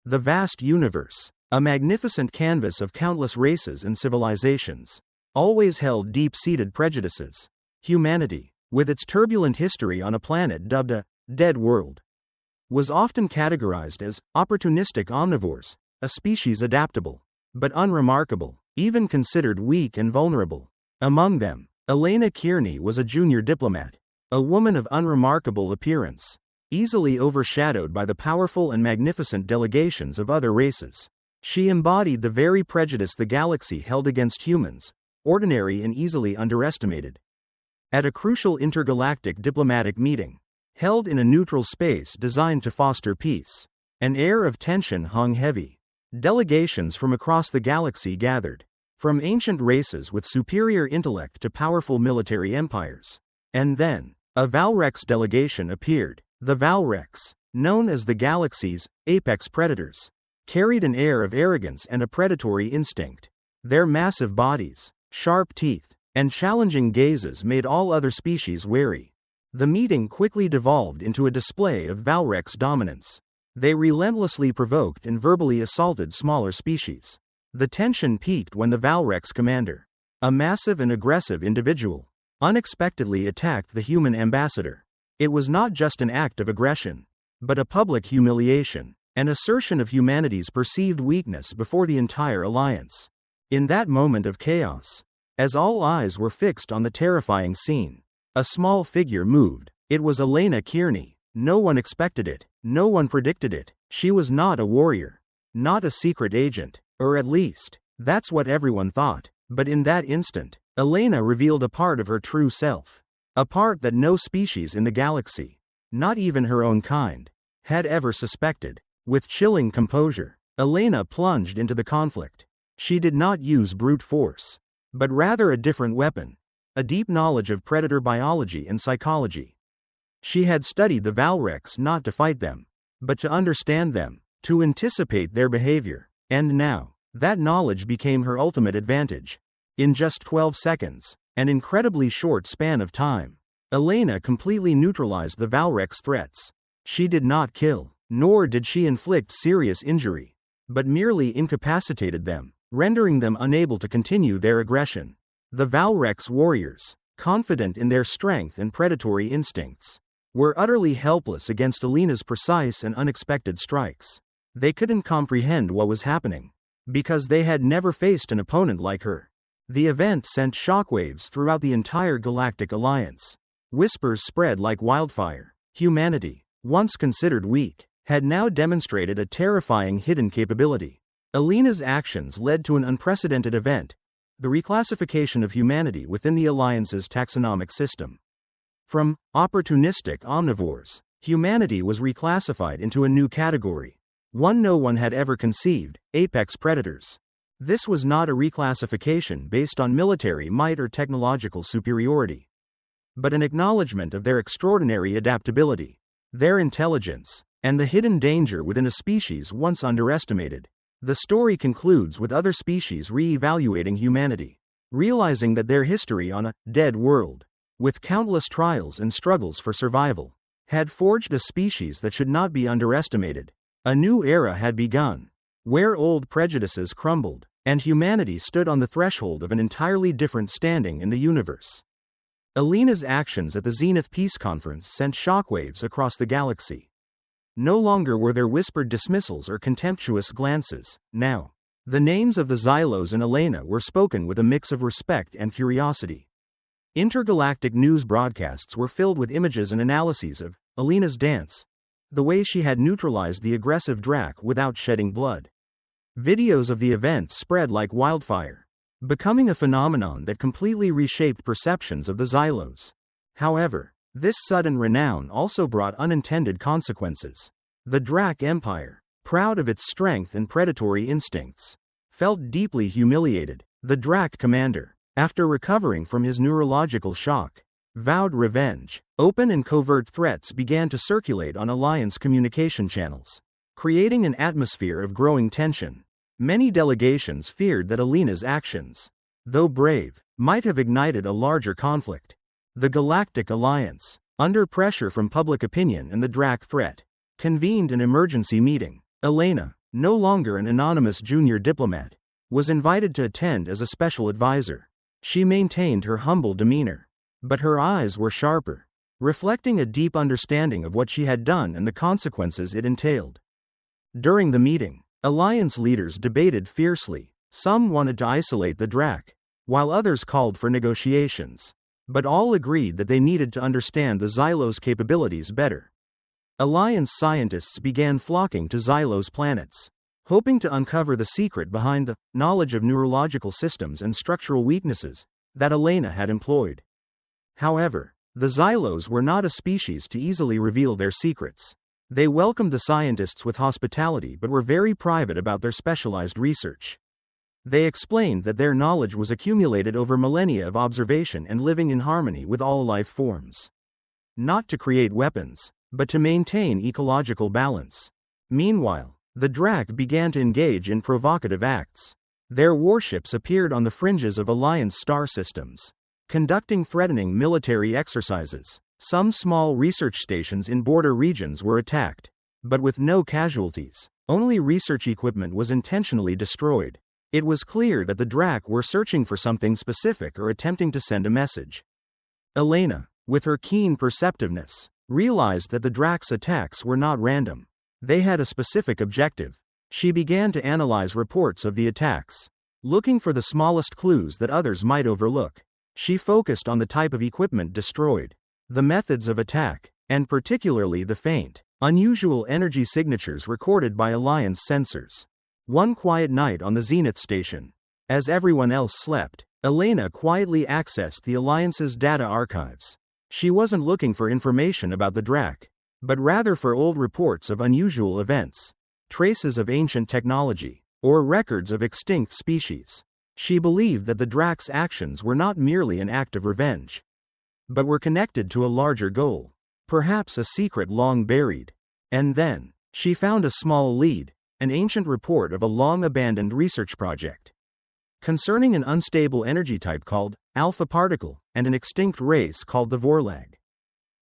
The vast universe, a magnificent canvas of countless races and civilizations, always held deep-seated prejudices. Humanity, with its turbulent history on a planet dubbed a dead world, was often categorized as opportunistic omnivores, a species adaptable, but unremarkable, even considered weak and vulnerable. Among them, Elena Kearney was a junior diplomat, a woman of unremarkable appearance, easily overshadowed by the powerful and magnificent delegations of other races. She embodied the very prejudice the galaxy held against humans, ordinary and easily underestimated. At a crucial intergalactic diplomatic meeting, held in a neutral space designed to foster peace, an air of tension hung heavy. Delegations from across the galaxy gathered, from ancient races with superior intellect to powerful military empires. And then, a Valrex delegation appeared. The Valrex, known as the galaxy's apex predators, carried an air of arrogance and a predatory instinct. Their massive bodies, sharp teeth, and challenging gazes made all other species wary. The meeting quickly devolved into a display of Valrex dominance. They relentlessly provoked and verbally assaulted smaller species. The tension peaked when the Valrex commander, a massive and aggressive individual, unexpectedly attacked the human ambassador. It was not just an act of aggression, but a public humiliation, an assertion of humanity's perceived weakness before the entire alliance. In that moment of chaos, as all eyes were fixed on the terrifying scene, a small figure moved. It was Elena Kearney. No one expected it. No one predicted it. She was not a warrior, not a secret agent, or at least, that's what everyone thought. But in that instant, Elena revealed a part of her true self. A part that no species in the galaxy, not even her own kind, had ever suspected. With chilling composure, Elena plunged into the conflict. She did not use brute force, but rather a different weapon, a deep knowledge of predator biology and psychology. She had studied the Valrex not to fight them, but to understand them, to anticipate their behavior. And now, that knowledge became her ultimate advantage. In just 12 seconds, an incredibly short span of time, Elena completely neutralized the Valrex threats. She did not kill, nor did she inflict serious injury, but merely incapacitated them, rendering them unable to continue their aggression. The Valrex warriors, confident in their strength and predatory instincts, were utterly helpless against Elena's precise and unexpected strikes. They couldn't comprehend what was happening, because they had never faced an opponent like her. The event sent shockwaves throughout the entire galactic alliance. Whispers spread like wildfire. Humanity, once considered weak, had now demonstrated a terrifying hidden capability. Elena's actions led to an unprecedented event, the reclassification of humanity within the Alliance's taxonomic system. From opportunistic omnivores, humanity was reclassified into a new category, one no one had ever conceived: apex predators. This was not a reclassification based on military might or technological superiority, but an acknowledgement of their extraordinary adaptability, their intelligence, and the hidden danger within a species once underestimated. The story concludes with other species re-evaluating humanity, realizing that their history on a dead world, with countless trials and struggles for survival, had forged a species that should not be underestimated. A new era had begun, where old prejudices crumbled, and humanity stood on the threshold of an entirely different standing in the universe. Elena's actions at the Zenith Peace Conference sent shockwaves across the galaxy. No longer were there whispered dismissals or contemptuous glances. Now, the names of the Xylos and Elena were spoken with a mix of respect and curiosity. Intergalactic news broadcasts were filled with images and analyses of Elena's dance, the way she had neutralized the aggressive Drakk without shedding blood. Videos of the event spread like wildfire, becoming a phenomenon that completely reshaped perceptions of the Xylos. However, this sudden renown also brought unintended consequences. The Drakk Empire, proud of its strength and predatory instincts, felt deeply humiliated. The Drakk commander, after recovering from his neurological shock, vowed revenge. Open and covert threats began to circulate on Alliance communication channels, creating an atmosphere of growing tension. Many delegations feared that Elena's actions, though brave, might have ignited a larger conflict. The Galactic Alliance, under pressure from public opinion and the Drakk threat, convened an emergency meeting. Elena, no longer an anonymous junior diplomat, was invited to attend as a special advisor. She maintained her humble demeanor, but her eyes were sharper, reflecting a deep understanding of what she had done and the consequences it entailed. During the meeting, Alliance leaders debated fiercely. Some wanted to isolate the Drakk, while others called for negotiations, but all agreed that they needed to understand the Xylos' capabilities better. Alliance scientists began flocking to Xylos planets, hoping to uncover the secret behind the knowledge of neurological systems and structural weaknesses that Elena had employed. However, the Xylos were not a species to easily reveal their secrets. They welcomed the scientists with hospitality but were very private about their specialized research. They explained that their knowledge was accumulated over millennia of observation and living in harmony with all life forms. Not to create weapons, but to maintain ecological balance. Meanwhile, the Drakk began to engage in provocative acts. Their warships appeared on the fringes of Alliance star systems, conducting threatening military exercises. Some small research stations in border regions were attacked, but with no casualties. Only research equipment was intentionally destroyed. It was clear that the Drakk were searching for something specific or attempting to send a message. Elena, with her keen perceptiveness, realized that the Drakk's attacks were not random. They had a specific objective. She began to analyze reports of the attacks, looking for the smallest clues that others might overlook. She focused on the type of equipment destroyed, the methods of attack, and particularly the faint, unusual energy signatures recorded by Alliance sensors. One quiet night on the Zenith station, as everyone else slept, Elena quietly accessed the Alliance's data archives. She wasn't looking for information about the Drakk, but rather for old reports of unusual events, traces of ancient technology, or records of extinct species. She believed that the Drakk's actions were not merely an act of revenge, but were connected to a larger goal, perhaps a secret long buried. And then, she found a small lead, an ancient report of a long-abandoned research project concerning an unstable energy type called alpha particle and an extinct race called the Vorlag.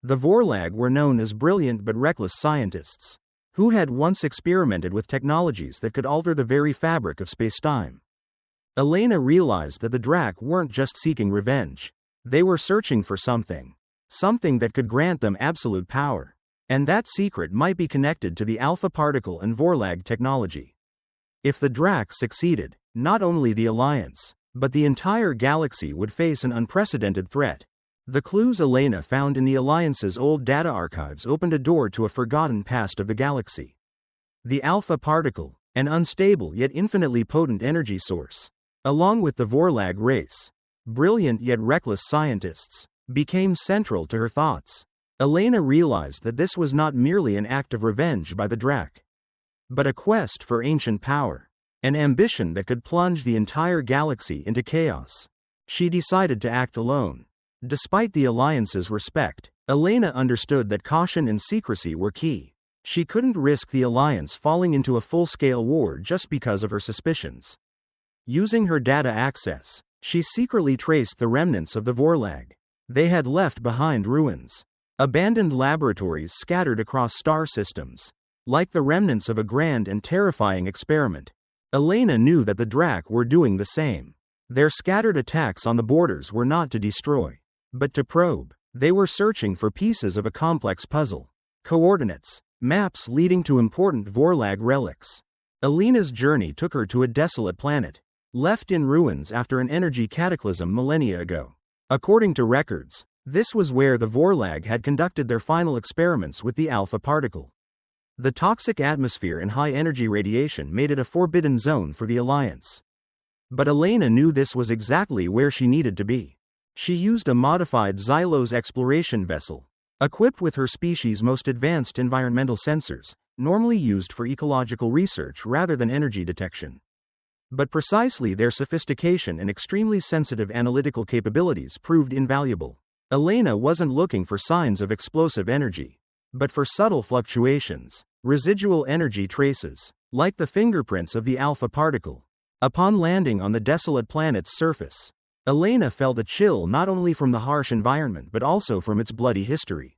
The Vorlag were known as brilliant but reckless scientists, who had once experimented with technologies that could alter the very fabric of spacetime. Elena realized that the Drakk weren't just seeking revenge. They were searching for something that could grant them absolute power. And that secret might be connected to the alpha particle and Vorlag technology. If the Drakk succeeded, not only the Alliance, but the entire galaxy would face an unprecedented threat. The clues Elena found in the Alliance's old data archives opened a door to a forgotten past of the galaxy. The alpha particle, an unstable yet infinitely potent energy source, along with the Vorlag race, brilliant yet reckless scientists, became central to her thoughts. Elena realized that this was not merely an act of revenge by the Drakk, but a quest for ancient power, an ambition that could plunge the entire galaxy into chaos. She decided to act alone. Despite the Alliance's respect, Elena understood that caution and secrecy were key. She couldn't risk the Alliance falling into a full-scale war just because of her suspicions. Using her data access, she secretly traced the remnants of the Vorlag. They had left behind ruins, abandoned laboratories scattered across star systems, like the remnants of a grand and terrifying experiment. Elena knew that the Drakk were doing the same. Their scattered attacks on the borders were not to destroy, but to probe. They were searching for pieces of a complex puzzle, coordinates, maps leading to important Vorlag relics. Elena's journey took her to a desolate planet, left in ruins after an energy cataclysm millennia ago. According to records, this was where the Vorlag had conducted their final experiments with the alpha particle. The toxic atmosphere and high-energy radiation made it a forbidden zone for the Alliance. But Elena knew this was exactly where she needed to be. She used a modified Xylos exploration vessel, equipped with her species' most advanced environmental sensors, normally used for ecological research rather than energy detection. But precisely their sophistication and extremely sensitive analytical capabilities proved invaluable. Elena wasn't looking for signs of explosive energy, but for subtle fluctuations, residual energy traces, like the fingerprints of the alpha particle. Upon landing on the desolate planet's surface, Elena felt a chill not only from the harsh environment but also from its bloody history.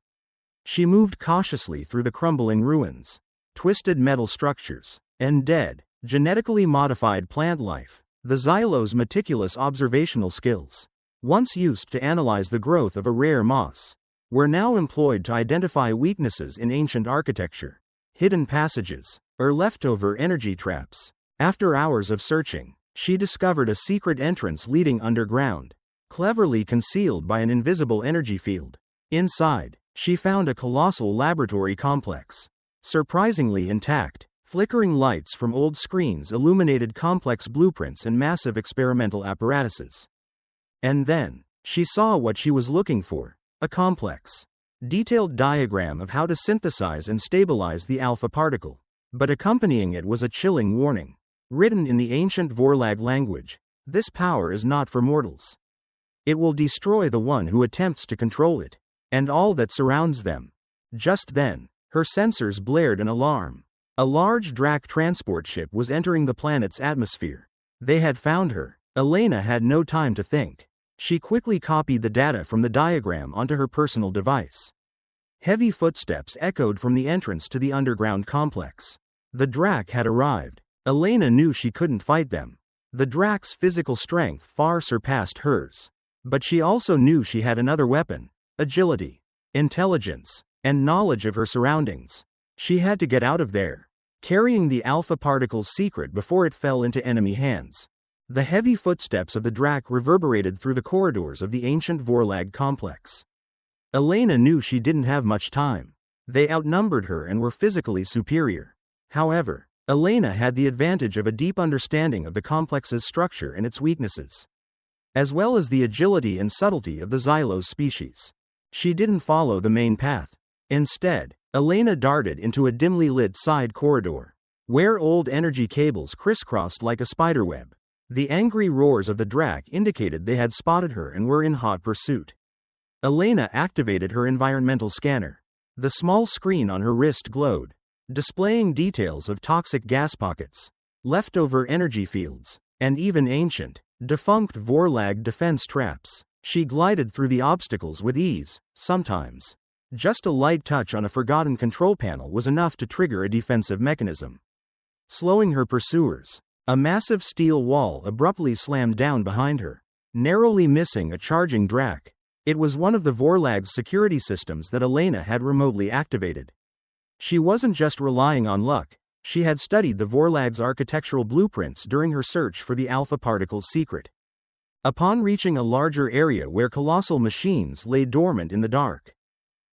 She moved cautiously through the crumbling ruins, twisted metal structures, and dead, genetically modified plant life. The Xylo's meticulous observational skills, once used to analyze the growth of a rare moss, were now employed to identify weaknesses in ancient architecture, hidden passages, or leftover energy traps. After hours of searching, she discovered a secret entrance leading underground, cleverly concealed by an invisible energy field. Inside, she found a colossal laboratory complex, surprisingly intact. Flickering lights from old screens illuminated complex blueprints and massive experimental apparatuses. And then, she saw what she was looking for, a complex, detailed diagram of how to synthesize and stabilize the alpha particle. But accompanying it was a chilling warning. Written in the ancient Vorlag language, this power is not for mortals. It will destroy the one who attempts to control it, and all that surrounds them. Just then, her sensors blared an alarm. A large Drakk transport ship was entering the planet's atmosphere. They had found her. Elena had no time to think. She quickly copied the data from the diagram onto her personal device. Heavy footsteps echoed from the entrance to the underground complex. The Drakk had arrived. Elena knew she couldn't fight them. The Drakk's physical strength far surpassed hers. But she also knew she had another weapon: agility, intelligence, and knowledge of her surroundings. She had to get out of there, carrying the alpha particle's secret before it fell into enemy hands. The heavy footsteps of the Drakk reverberated through the corridors of the ancient Vorlag complex. Elena knew she didn't have much time. They outnumbered her and were physically superior. However, Elena had the advantage of a deep understanding of the complex's structure and its weaknesses, as well as the agility and subtlety of the Xylos species. She didn't follow the main path. Instead, Elena darted into a dimly lit side corridor, where old energy cables crisscrossed like a spiderweb. The angry roars of the Drakk indicated they had spotted her and were in hot pursuit. Elena activated her environmental scanner. The small screen on her wrist glowed, displaying details of toxic gas pockets, leftover energy fields, and even ancient, defunct Vorlag defense traps. She glided through the obstacles with ease. Sometimes, just a light touch on a forgotten control panel was enough to trigger a defensive mechanism, slowing her pursuers. A massive steel wall abruptly slammed down behind her, narrowly missing a charging Drakk. It was one of the Vorlag's security systems that Elena had remotely activated. She wasn't just relying on luck, she had studied the Vorlag's architectural blueprints during her search for the alpha particle's secret. Upon reaching a larger area where colossal machines lay dormant in the dark,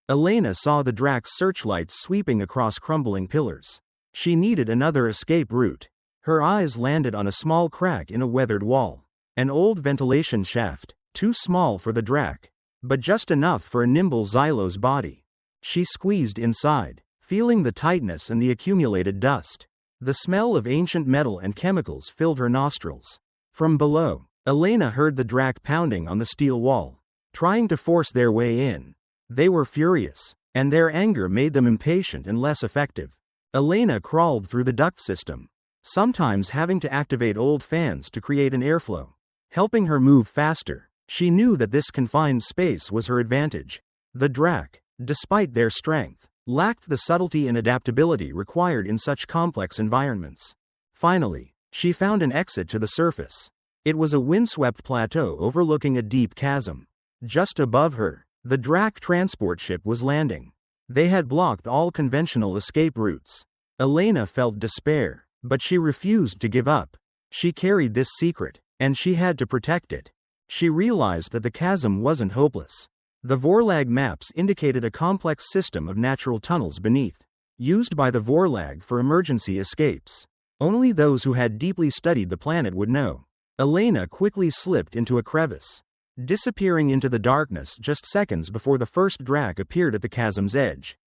Elena saw the Drakk's searchlights sweeping across crumbling pillars. She needed another escape route. Her eyes landed on a small crack in a weathered wall. An old ventilation shaft, too small for the Drakk, but just enough for a nimble Xylo's body. She squeezed inside, feeling the tightness and the accumulated dust. The smell of ancient metal and chemicals filled her nostrils. From below, Elena heard the Drakk pounding on the steel wall, trying to force their way in. They were furious, and their anger made them impatient and less effective. Elena crawled through the duct system, sometimes having to activate old fans to create an airflow, helping her move faster. She knew that this confined space was her advantage. The Drakk, despite their strength, lacked the subtlety and adaptability required in such complex environments. Finally, she found an exit to the surface. It was a windswept plateau overlooking a deep chasm. Just above her, the Drakk transport ship was landing. They had blocked all conventional escape routes. Elena felt despair, but she refused to give up. She carried this secret, and she had to protect it. She realized that the chasm wasn't hopeless. The Vorlag maps indicated a complex system of natural tunnels beneath, used by the Vorlag for emergency escapes. Only those who had deeply studied the planet would know. Elena quickly slipped into a crevice, disappearing into the darkness just seconds before the first Drakk appeared at the chasm's edge.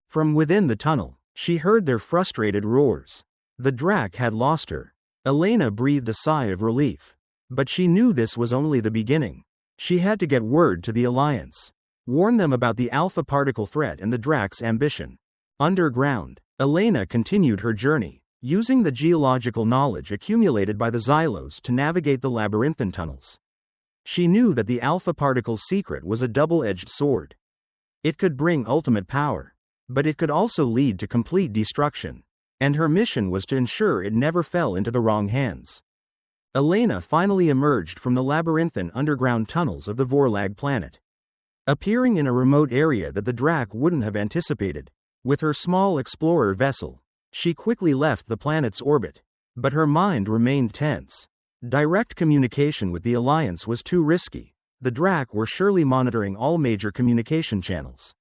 From within the tunnel, she heard their frustrated roars. The Drakk had lost her. Elena breathed a sigh of relief. But she knew this was only the beginning. She had to get word to the Alliance, warn them about the alpha particle threat and the Drakk's ambition. Underground, Elena continued her journey, using the geological knowledge accumulated by the Xylos to navigate the labyrinthine tunnels. She knew that the alpha particle's secret was a double-edged sword. It could bring ultimate power, but it could also lead to complete destruction. and her mission was to ensure it never fell into the wrong hands. Elena finally emerged from the labyrinthine underground tunnels of the Vorlag planet. Appearing in a remote area that the Drakk wouldn't have anticipated, with her small explorer vessel, she quickly left the planet's orbit. But her mind remained tense. Direct communication with the Alliance was too risky. The Drakk were surely monitoring all major communication channels.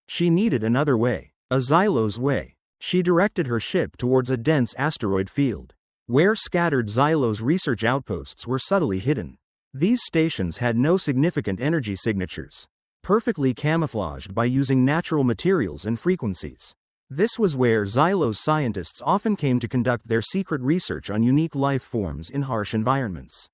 She needed another way, a Xylos way. She directed her ship towards a dense asteroid field, where scattered Xylos research outposts were subtly hidden. These stations had no significant energy signatures, perfectly camouflaged by using natural materials and frequencies. This was where Xylos scientists often came to conduct their secret research on unique life forms in harsh environments.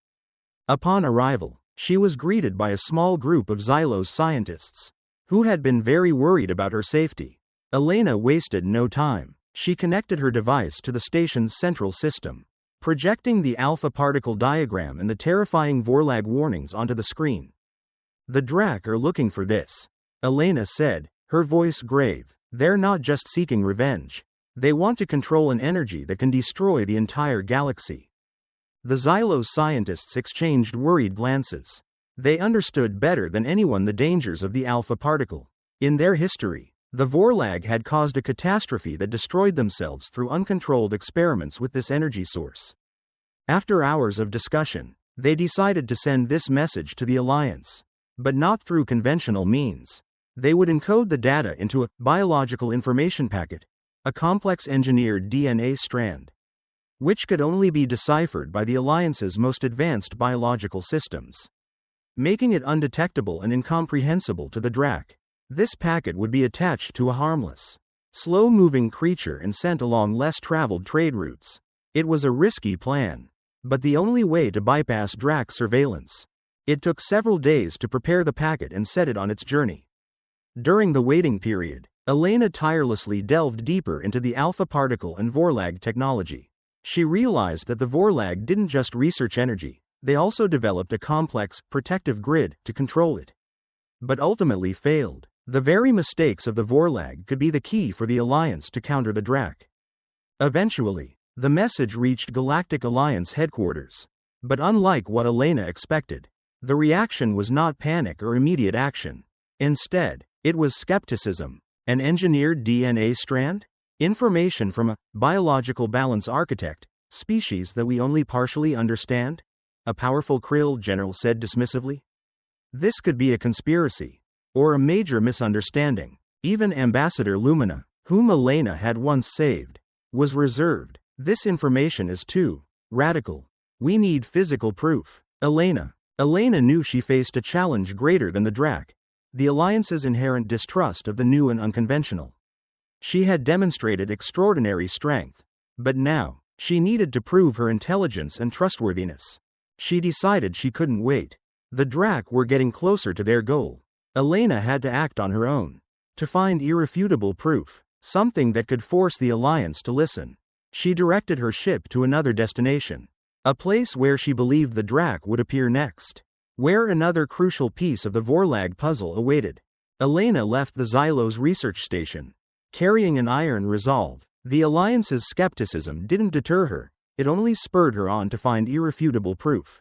Upon arrival, she was greeted by a small group of Xylos scientists, who had been very worried about her safety. Elena wasted no time. She connected her device to the station's central system, projecting the alpha particle diagram and the terrifying Vorlag warnings onto the screen. "The Drakk are looking for this," Elena said, her voice grave. "They're not just seeking revenge. They want to control an energy that can destroy the entire galaxy." The Xylos scientists exchanged worried glances. They understood better than anyone the dangers of the alpha particle. In their history, the Vorlag had caused a catastrophe that destroyed themselves through uncontrolled experiments with this energy source. After hours of discussion, they decided to send this message to the Alliance, but not through conventional means. They would encode the data into a biological information packet, a complex engineered DNA strand, which could only be deciphered by the Alliance's most advanced biological systems, making it undetectable and incomprehensible to the Drakk. This packet would be attached to a harmless, slow-moving creature and sent along less traveled trade routes. It was a risky plan, but the only way to bypass Drakk surveillance. It took several days to prepare the packet and set it on its journey. During the waiting period, Elena tirelessly delved deeper into the alpha particle and Vorlag technology. She realized that the Vorlag didn't just research energy, they also developed a complex, protective grid to control it. But ultimately failed. The very mistakes of the Vorlag could be the key for the Alliance to counter the Drakk. Eventually, the message reached Galactic Alliance headquarters. But unlike what Elena expected, the reaction was not panic or immediate action. Instead, it was skepticism. An engineered DNA strand? Information from a biological balance architect, species that we only partially understand? A powerful Krill general said dismissively. This could be a conspiracy, or a major misunderstanding. Even Ambassador Lumina, whom Elena had once saved, was reserved. This information is too radical. We need physical proof. Elena knew she faced a challenge greater than the Drakk, the Alliance's inherent distrust of the new and unconventional. She had demonstrated extraordinary strength, but now, she needed to prove her intelligence and trustworthiness. She decided she couldn't wait. The Drakk were getting closer to their goal. Elena had to act on her own, to find irrefutable proof, something that could force the Alliance to listen. She directed her ship to another destination, a place where she believed the Drakk would appear next, where another crucial piece of the Vorlag puzzle awaited. Elena left the Xylos research station, carrying an iron resolve. The Alliance's skepticism didn't deter her, it only spurred her on to find irrefutable proof.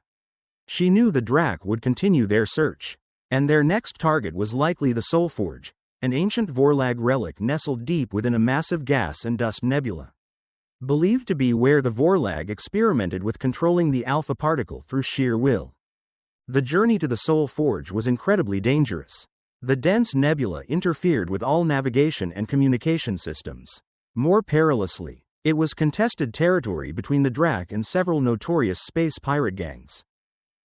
She knew the Drakk would continue their search, and their next target was likely the Soulforge, an ancient Vorlag relic nestled deep within a massive gas and dust nebula, believed to be where the Vorlag experimented with controlling the alpha particle through sheer will. The journey to the Soulforge was incredibly dangerous. The dense nebula interfered with all navigation and communication systems. More perilously, it was contested territory between the Drakk and several notorious space pirate gangs.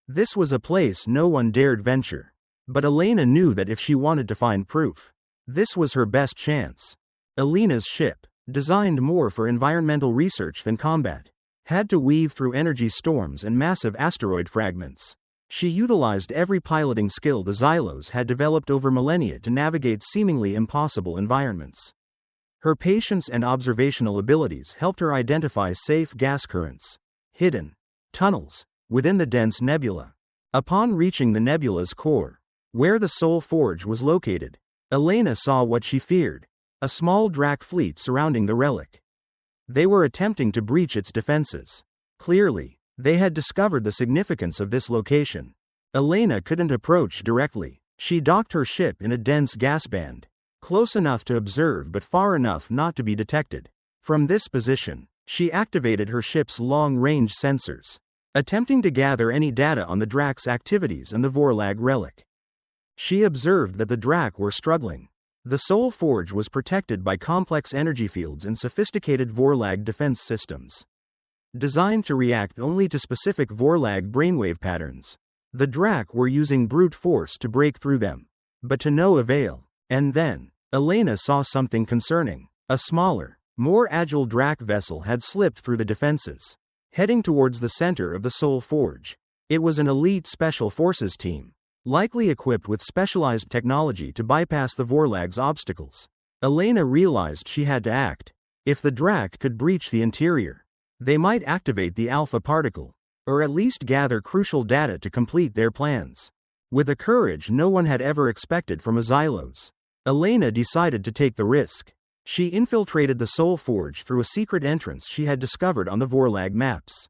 This was a place no one dared venture. But Elena knew that if she wanted to find proof, this was her best chance. Elena's ship, designed more for environmental research than combat, had to weave through energy storms and massive asteroid fragments. She utilized every piloting skill the Xylos had developed over millennia to navigate seemingly impossible environments. Her patience and observational abilities helped her identify safe gas currents, hidden tunnels, within the dense nebula. Upon reaching the nebula's core, where the Soulforge was located, Elena saw what she feared, a small Drakk fleet surrounding the relic. They were attempting to breach its defenses. Clearly, they had discovered the significance of this location. Elena couldn't approach directly. She docked her ship in a dense gas band, close enough to observe but far enough not to be detected. From this position, she activated her ship's long-range sensors, attempting to gather any data on the Drakk's activities and the Vorlag relic. She observed that the Drakk were struggling. The Soul Forge was protected by complex energy fields and sophisticated Vorlag defense systems, designed to react only to specific Vorlag brainwave patterns. The Drakk were using brute force to break through them, but to no avail. And then, Elena saw something concerning. A smaller, more agile Drakk vessel had slipped through the defenses, heading towards the center of the Soul Forge. It was an elite special forces team, likely equipped with specialized technology to bypass the Vorlag's obstacles. Elena realized she had to act. If the Drakk could breach the interior, they might activate the Alpha particle, or at least gather crucial data to complete their plans. With a courage no one had ever expected from a Xylos, Elena decided to take the risk. She infiltrated the Soul Forge through a secret entrance she had discovered on the Vorlag maps.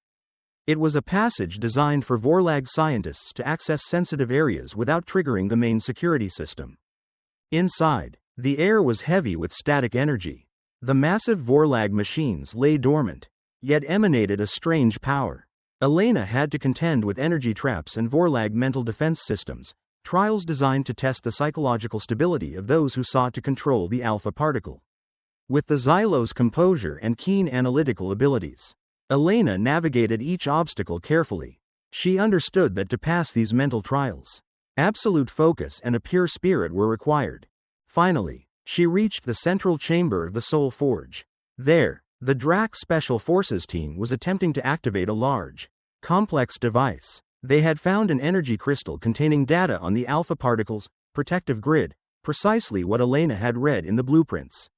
It was a passage designed for Vorlag scientists to access sensitive areas without triggering the main security system. Inside, the air was heavy with static energy. The massive Vorlag machines lay dormant, yet emanated a strange power. Elena had to contend with energy traps and Vorlag mental defense systems, trials designed to test the psychological stability of those who sought to control the Alpha particle. With the Xylos' composure and keen analytical abilities, Elena navigated each obstacle carefully. She understood that to pass these mental trials, absolute focus and a pure spirit were required. Finally, she reached the central chamber of the Soul Forge. There, the Drakk Special Forces team was attempting to activate a large, complex device. They had found an energy crystal containing data on the Alpha particle's protective grid, precisely what Elena had read in the blueprints.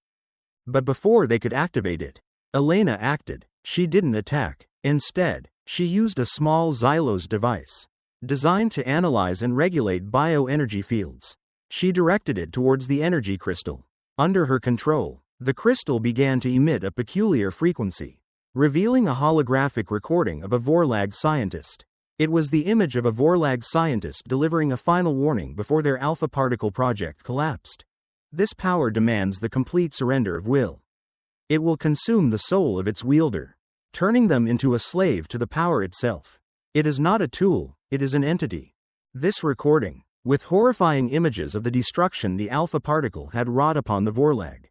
But before they could activate it, Elena acted. She didn't attack. Instead, she used a small Xylos device, designed to analyze and regulate bioenergy fields. She directed it towards the energy crystal. Under her control, the crystal began to emit a peculiar frequency, revealing a holographic recording of a Vorlag scientist. It was the image of a Vorlag scientist delivering a final warning before their Alpha particle project collapsed. This power demands the complete surrender of will. It will consume the soul of its wielder, turning them into a slave to the power itself. It is not a tool, it is an entity. This recording, with horrifying images of the destruction the Alpha particle had wrought upon the Vorlag,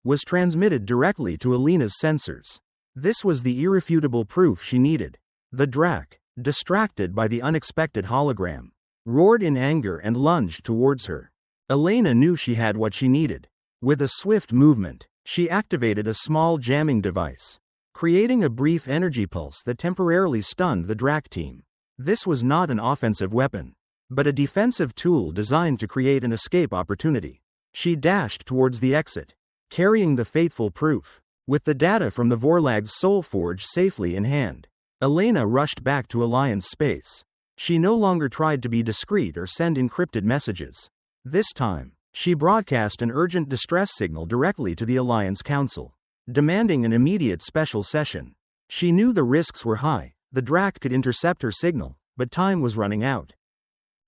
was transmitted directly to Elena's sensors. This was the irrefutable proof she needed. The Drakk, distracted by the unexpected hologram, roared in anger and lunged towards her. Elena knew she had what she needed. With a swift movement, she activated a small jamming device, creating a brief energy pulse that temporarily stunned the Drakk team. This was not an offensive weapon, but a defensive tool designed to create an escape opportunity. She dashed towards the exit, carrying the fateful proof. With the data from the Vorlag's Soul Forge safely in hand, Elena rushed back to Alliance space. She no longer tried to be discreet or send encrypted messages. This time, she broadcast an urgent distress signal directly to the Alliance Council, demanding an immediate special session. She knew the risks were high. The Drakk could intercept her signal, but time was running out.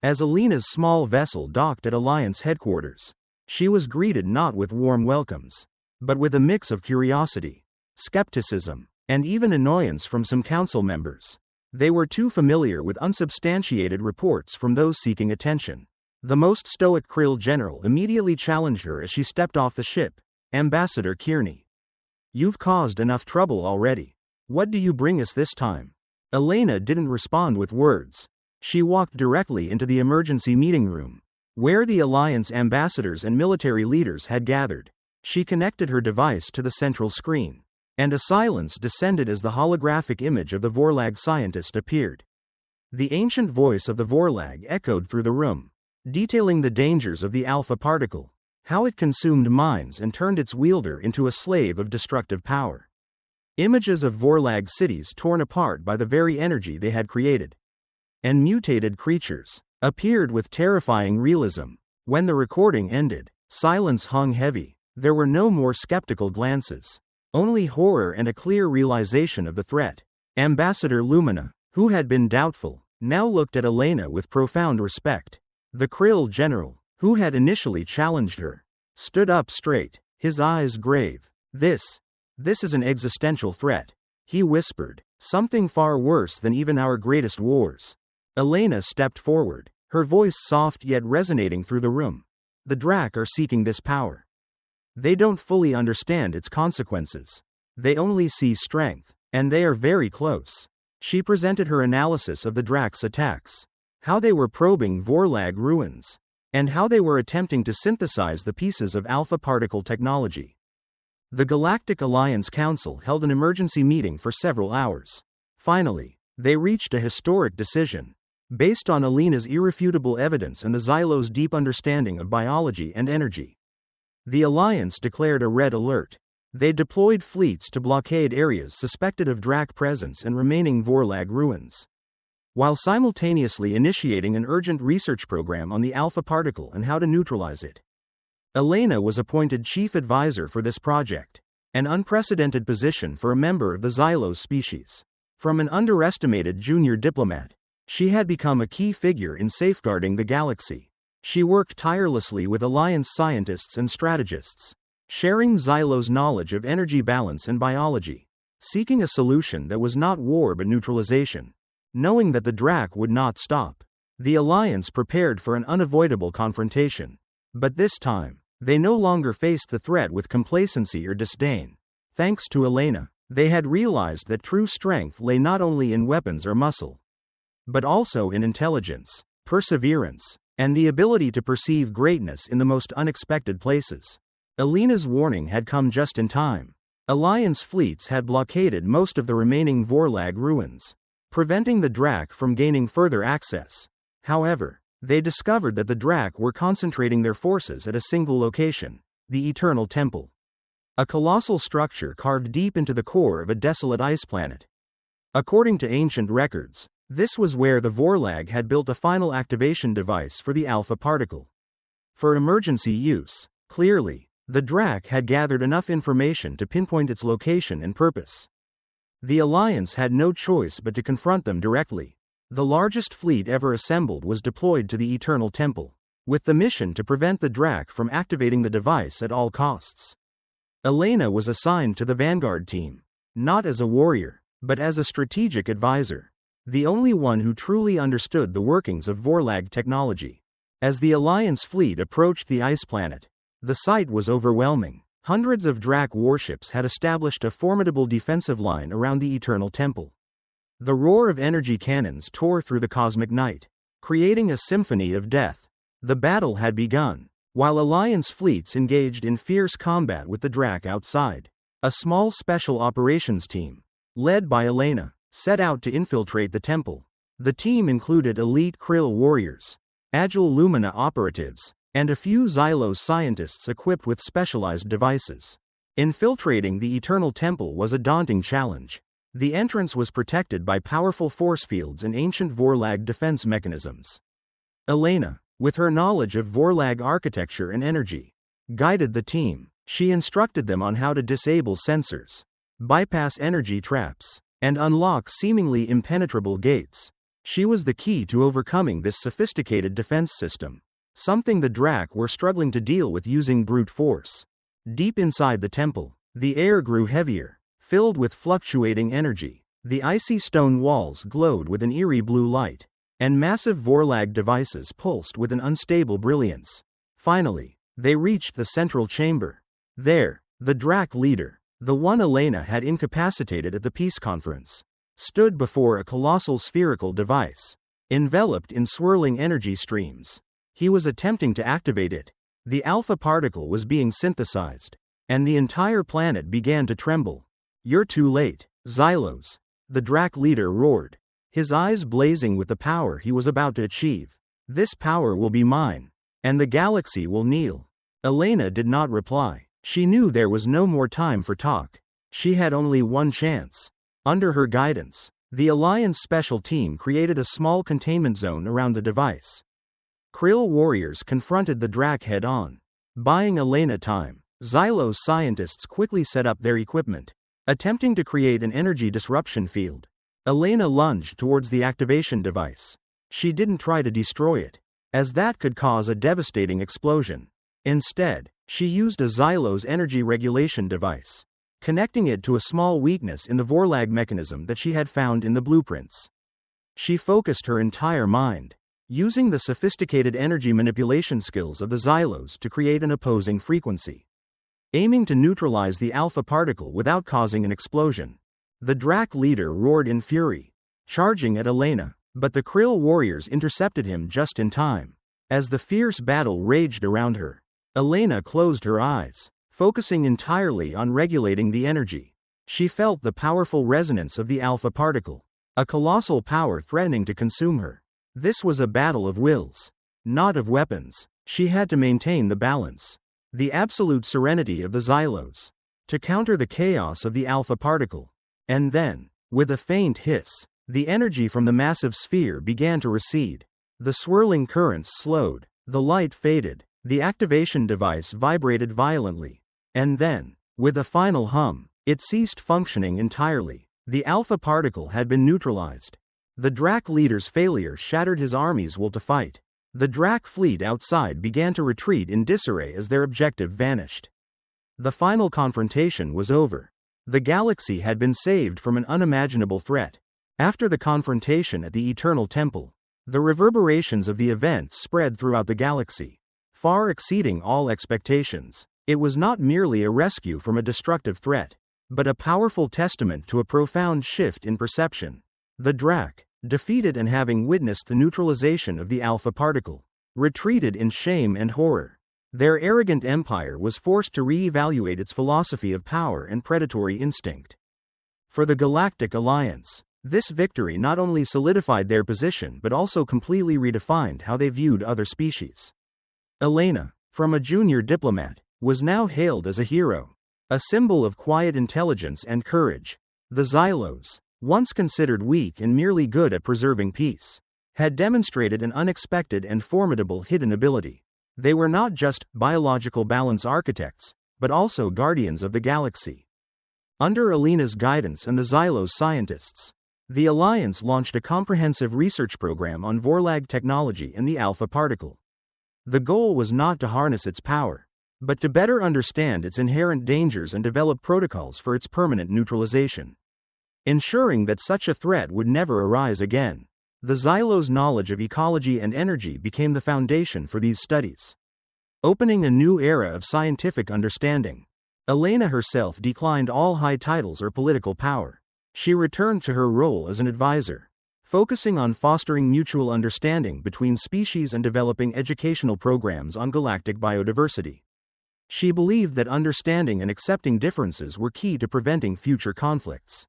As Elena's small vessel docked at Alliance headquarters, she was greeted not with warm welcomes, but with a mix of curiosity, skepticism, and even annoyance from some council members. They were too familiar with unsubstantiated reports from those seeking attention. The most stoic Krill general immediately challenged her as she stepped off the ship. Ambassador Kearney, you've caused enough trouble already. What do you bring us this time? Elena didn't respond with words. She walked directly into the emergency meeting room, where the Alliance ambassadors and military leaders had gathered. She connected her device to the central screen, and a silence descended as the holographic image of the Vorlag scientist appeared. The ancient voice of the Vorlag echoed through the room, detailing the dangers of the Alpha particle, how it consumed minds and turned its wielder into a slave of destructive power. Images of Vorlag cities torn apart by the very energy they had created, and mutated creatures, appeared with terrifying realism. When the recording ended, silence hung heavy. There were no more skeptical glances. Only horror and a clear realization of the threat. Ambassador Lumina, who had been doubtful, now looked at Elena with profound respect. The Krill general, who had initially challenged her, stood up straight, his eyes grave. This is an existential threat, he whispered, something far worse than even our greatest wars. Elena stepped forward, her voice soft yet resonating through the room. The Drakk are seeking this power. They don't fully understand its consequences. They only see strength, and they are very close. She presented her analysis of the Drakk's attacks, how they were probing Vorlag ruins, and how they were attempting to synthesize the pieces of alpha particle technology. The Galactic Alliance Council held an emergency meeting for several hours. Finally, they reached a historic decision. Based on Elena's irrefutable evidence and the Xylo's deep understanding of biology and energy, the Alliance declared a red alert. They deployed fleets to blockade areas suspected of Drakk presence and remaining Vorlag ruins, while simultaneously initiating an urgent research program on the alpha particle and how to neutralize it. Elena was appointed chief advisor for this project, an unprecedented position for a member of the Xylos species. From an underestimated junior diplomat, she had become a key figure in safeguarding the galaxy. She worked tirelessly with Alliance scientists and strategists, sharing Xylo's knowledge of energy balance and biology, seeking a solution that was not war but neutralization. Knowing that the Drakk would not stop, the Alliance prepared for an unavoidable confrontation. But this time, they no longer faced the threat with complacency or disdain. Thanks to Elena, they had realized that true strength lay not only in weapons or muscle, but also in intelligence, perseverance, and the ability to perceive greatness in the most unexpected places. Elena's warning had come just in time. Alliance fleets had blockaded most of the remaining Vorlag ruins, preventing the Drakk from gaining further access. However, they discovered that the Drakk were concentrating their forces at a single location, the Eternal Temple, a colossal structure carved deep into the core of a desolate ice planet. According to ancient records, this was where the Vorlag had built a final activation device for the alpha particle. For emergency use, clearly, the Drakk had gathered enough information to pinpoint its location and purpose. The Alliance had no choice but to confront them directly. The largest fleet ever assembled was deployed to the Eternal Temple, with the mission to prevent the Drakk from activating the device at all costs. Elena was assigned to the Vanguard team, not as a warrior, but as a strategic advisor, the only one who truly understood the workings of Vorlag technology. As the Alliance fleet approached the ice planet, the sight was overwhelming. Hundreds of Drakk warships had established a formidable defensive line around the Eternal Temple. The roar of energy cannons tore through the cosmic night, creating a symphony of death. The battle had begun, while Alliance fleets engaged in fierce combat with the Drakk outside. A small special operations team, led by Elena, set out to infiltrate the temple. The team included elite Krill warriors, agile Lumina operatives, and a few Xylos scientists equipped with specialized devices. Infiltrating the Eternal Temple was a daunting challenge. The entrance was protected by powerful force fields and ancient Vorlag defense mechanisms. Elena, with her knowledge of Vorlag architecture and energy, guided the team. She instructed them on how to disable sensors, bypass energy traps, and unlock seemingly impenetrable gates. She was the key to overcoming this sophisticated defense system, something the Drakk were struggling to deal with using brute force. Deep inside the temple, the air grew heavier, filled with fluctuating energy. The icy stone walls glowed with an eerie blue light, and massive Vorlag devices pulsed with an unstable brilliance. Finally, they reached the central chamber. There, the Drakk leader, the one Elena had incapacitated at the peace conference, stood before a colossal spherical device, enveloped in swirling energy streams. He was attempting to activate it. The alpha particle was being synthesized, and the entire planet began to tremble. "You're too late, Xylos," the Drakk leader roared, his eyes blazing with the power he was about to achieve. "This power will be mine, and the galaxy will kneel." Elena did not reply. She knew there was no more time for talk. She had only one chance. Under her guidance, the Alliance special team created a small containment zone around the device. Krill warriors confronted the Drakk head-on. Buying Elena time, Xylos scientists quickly set up their equipment, attempting to create an energy disruption field. Elena lunged towards the activation device. She didn't try to destroy it, as that could cause a devastating explosion. Instead, she used a Xylos energy regulation device, connecting it to a small weakness in the Vorlag mechanism that she had found in the blueprints. She focused her entire mind, using the sophisticated energy manipulation skills of the Xylos to create an opposing frequency, aiming to neutralize the alpha particle without causing an explosion. The Drakk leader roared in fury, charging at Elena, but the Krill warriors intercepted him just in time. As the fierce battle raged around her, Elena closed her eyes, focusing entirely on regulating the energy. She felt the powerful resonance of the alpha particle, a colossal power threatening to consume her. This was a battle of wills, not of weapons. She had to maintain the balance, the absolute serenity of the Xylos, to counter the chaos of the alpha particle. And then, with a faint hiss, the energy from the massive sphere began to recede. The swirling currents slowed, the light faded, the activation device vibrated violently. And then, with a final hum, it ceased functioning entirely. The alpha particle had been neutralized. The Drakk leader's failure shattered his army's will to fight. The Drakk fleet outside began to retreat in disarray as their objective vanished. The final confrontation was over. The galaxy had been saved from an unimaginable threat. After the confrontation at the Eternal Temple, the reverberations of the event spread throughout the galaxy, far exceeding all expectations. It was not merely a rescue from a destructive threat, but a powerful testament to a profound shift in perception. The Drakk, defeated and having witnessed the neutralization of the alpha particle, retreated in shame and horror. Their arrogant empire was forced to re-evaluate its philosophy of power and predatory instinct. For the Galactic Alliance, this victory not only solidified their position but also completely redefined how they viewed other species. Elena, from a junior diplomat, was now hailed as a hero, a symbol of quiet intelligence and courage. The Xylos, once considered weak and merely good at preserving peace, had demonstrated an unexpected and formidable hidden ability. They were not just biological balance architects, but also guardians of the galaxy. Under Elena's guidance and the Xylos scientists, the Alliance launched a comprehensive research program on Vorlag technology and the alpha particle. The goal was not to harness its power, but to better understand its inherent dangers and develop protocols for its permanent neutralization, ensuring that such a threat would never arise again. The Xylos' knowledge of ecology and energy became the foundation for these studies, opening a new era of scientific understanding. Elena herself declined all high titles or political power. She returned to her role as an advisor, focusing on fostering mutual understanding between species and developing educational programs on galactic biodiversity. She believed that understanding and accepting differences were key to preventing future conflicts.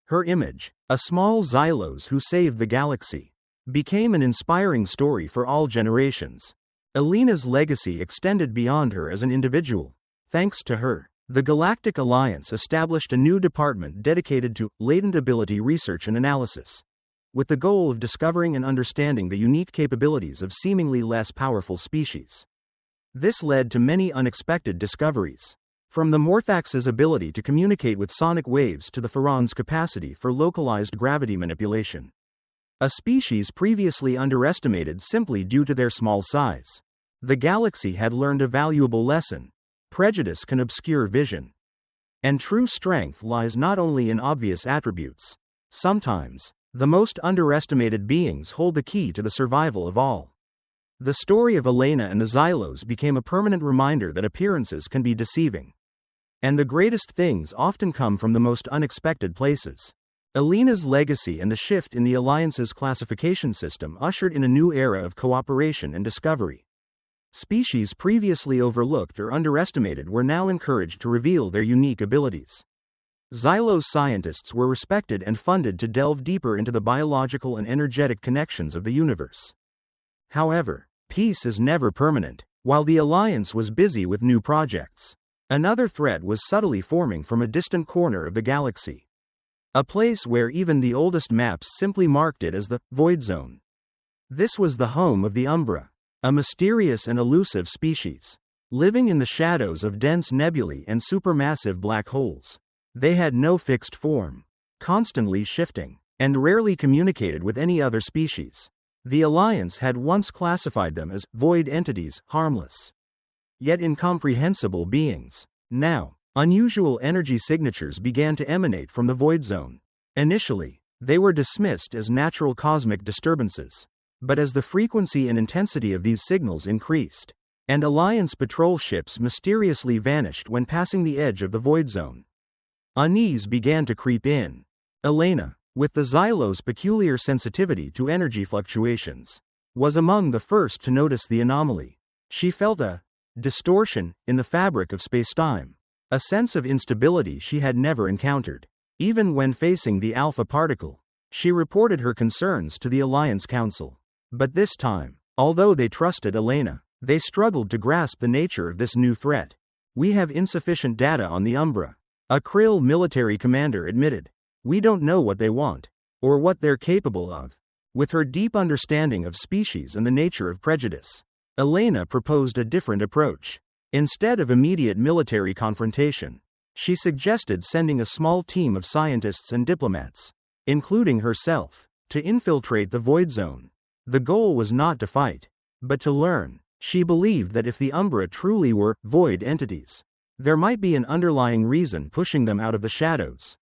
Her image, a small Xylos who saved the galaxy, became an inspiring story for all generations. Elena's legacy extended beyond her as an individual. Thanks to her, the Galactic Alliance established a new department dedicated to latent ability research and analysis, with the goal of discovering and understanding the unique capabilities of seemingly less powerful species. This led to many unexpected discoveries, from the Morthax's ability to communicate with sonic waves to the Pharon's capacity for localized gravity manipulation, a species previously underestimated simply due to their small size. The galaxy had learned a valuable lesson: prejudice can obscure vision, and true strength lies not only in obvious attributes. Sometimes, the most underestimated beings hold the key to the survival of all. The story of Elena and the Xylos became a permanent reminder that appearances can be deceiving, and the greatest things often come from the most unexpected places. Elena's legacy and the shift in the Alliance's classification system ushered in a new era of cooperation and discovery. Species previously overlooked or underestimated were now encouraged to reveal their unique abilities. Xylos scientists were respected and funded to delve deeper into the biological and energetic connections of the universe. However, peace is never permanent. While the Alliance was busy with new projects, another threat was subtly forming from a distant corner of the galaxy, a place where even the oldest maps simply marked it as the Void Zone. This was the home of the Umbra, a mysterious and elusive species, living in the shadows of dense nebulae and supermassive black holes. They had no fixed form, constantly shifting, and rarely communicated with any other species. The Alliance had once classified them as void entities, harmless, yet incomprehensible beings. Now, unusual energy signatures began to emanate from the void zone. Initially, they were dismissed as natural cosmic disturbances. But as the frequency and intensity of these signals increased, and Alliance patrol ships mysteriously vanished when passing the edge of the void zone, unease began to creep in. Elena, with the Xylo's peculiar sensitivity to energy fluctuations, was among the first to notice the anomaly. She felt a distortion in the fabric of spacetime, a sense of instability she had never encountered. Even when facing the alpha particle, she reported her concerns to the Alliance Council. But this time, although they trusted Elena, they struggled to grasp the nature of this new threat. "We have insufficient data on the Umbra," a Krill military commander admitted. "We don't know what they want, or what they're capable of." With her deep understanding of species and the nature of prejudice, Elena proposed a different approach. Instead of immediate military confrontation, she suggested sending a small team of scientists and diplomats, including herself, to infiltrate the void zone. The goal was not to fight, but to learn. She believed that if the Umbra truly were void entities, there might be an underlying reason pushing them out of the shadows.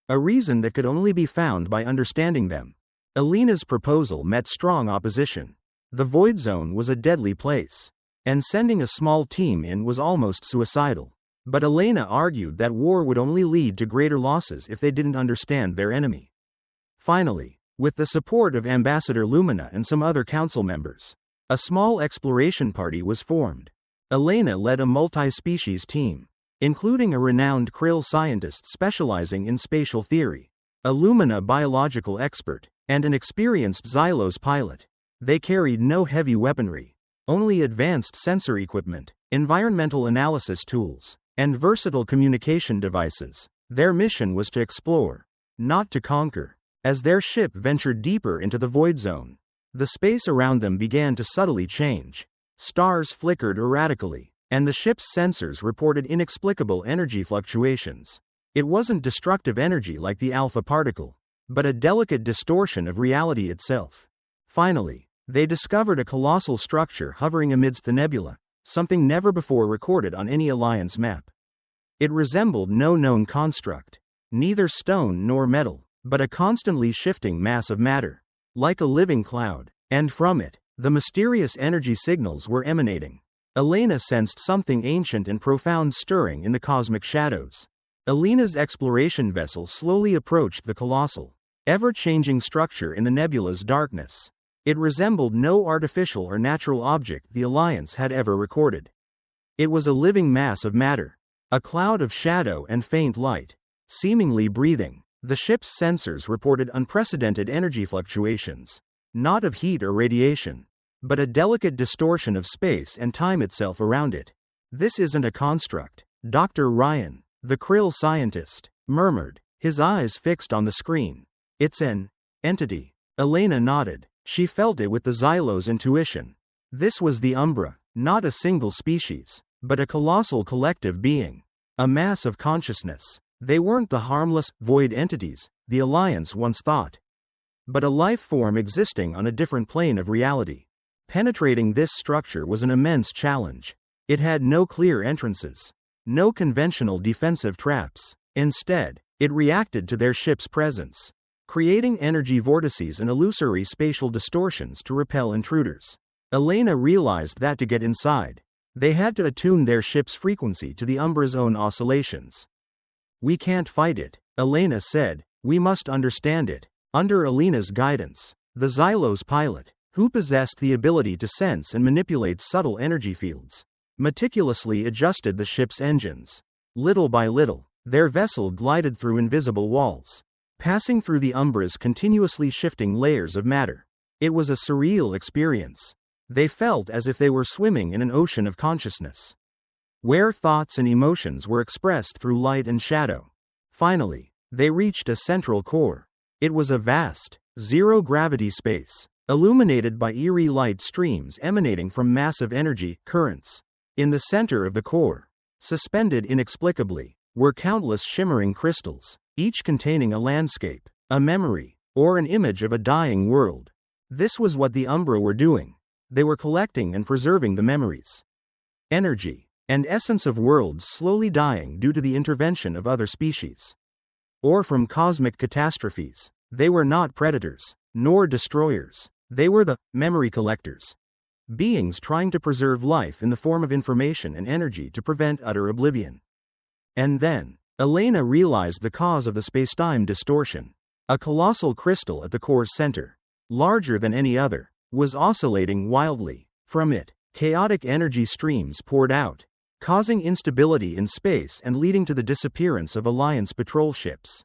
A reason that could only be found by understanding them. Elena's proposal met strong opposition. The void zone was a deadly place, and sending a small team in was almost suicidal. But Elena argued that war would only lead to greater losses if they didn't understand their enemy. Finally, with the support of Ambassador Lumina and some other council members, a small exploration party was formed. Elena led a multi-species team, including a renowned Krill scientist specializing in spatial theory, a Lumina biological expert, and an experienced Xylos pilot. They carried no heavy weaponry, only advanced sensor equipment, environmental analysis tools, and versatile communication devices. Their mission was to explore, not to conquer. As their ship ventured deeper into the void zone, the space around them began to subtly change. Stars flickered erratically, and the ship's sensors reported inexplicable energy fluctuations. It wasn't destructive energy like the alpha particle, but a delicate distortion of reality itself. Finally, they discovered a colossal structure hovering amidst the nebula, something never before recorded on any Alliance map. It resembled no known construct, neither stone nor metal, but a constantly shifting mass of matter, like a living cloud, and from it, the mysterious energy signals were emanating. Elena sensed something ancient and profound stirring in the cosmic shadows. Elena's exploration vessel slowly approached the colossal, ever-changing structure in the nebula's darkness. It resembled no artificial or natural object the Alliance had ever recorded. It was a living mass of matter, a cloud of shadow and faint light, seemingly breathing. The ship's sensors reported unprecedented energy fluctuations, not of heat or radiation, but a delicate distortion of space and time itself around it. "This isn't a construct," Dr. Ryan, the Krill scientist, murmured, his eyes fixed on the screen. "It's an entity." Elena nodded. She felt it with the Xylo's intuition. This was the Umbra, not a single species, but a colossal collective being, a mass of consciousness. They weren't the harmless, void entities the Alliance once thought, but a life form existing on a different plane of reality. Penetrating this structure was an immense challenge. It had no clear entrances, no conventional defensive traps. Instead, it reacted to their ship's presence, creating energy vortices and illusory spatial distortions to repel intruders. Elena realized that to get inside, they had to attune their ship's frequency to the Umbra's own oscillations. "We can't fight it," Elena said. "We must understand it." Under Elena's guidance, the Xylos pilot, who possessed the ability to sense and manipulate subtle energy fields, meticulously adjusted the ship's engines. Little by little, their vessel glided through invisible walls, passing through the Umbra's continuously shifting layers of matter. It was a surreal experience. They felt as if they were swimming in an ocean of consciousness, where thoughts and emotions were expressed through light and shadow. Finally, they reached a central core. It was a vast, zero-gravity space, illuminated by eerie light streams emanating from massive energy currents. In the center of the core, suspended inexplicably, were countless shimmering crystals, each containing a landscape, a memory, or an image of a dying world. This was what the Umbra were doing. They were collecting and preserving the memories, energy, and essence of worlds slowly dying due to the intervention of other species, or from cosmic catastrophes. They were not predators, nor destroyers. They were the memory collectors, beings trying to preserve life in the form of information and energy to prevent utter oblivion. And then, Elena realized the cause of the spacetime distortion. A colossal crystal at the core's center, larger than any other, was oscillating wildly. From it, chaotic energy streams poured out, causing instability in space and leading to the disappearance of Alliance patrol ships.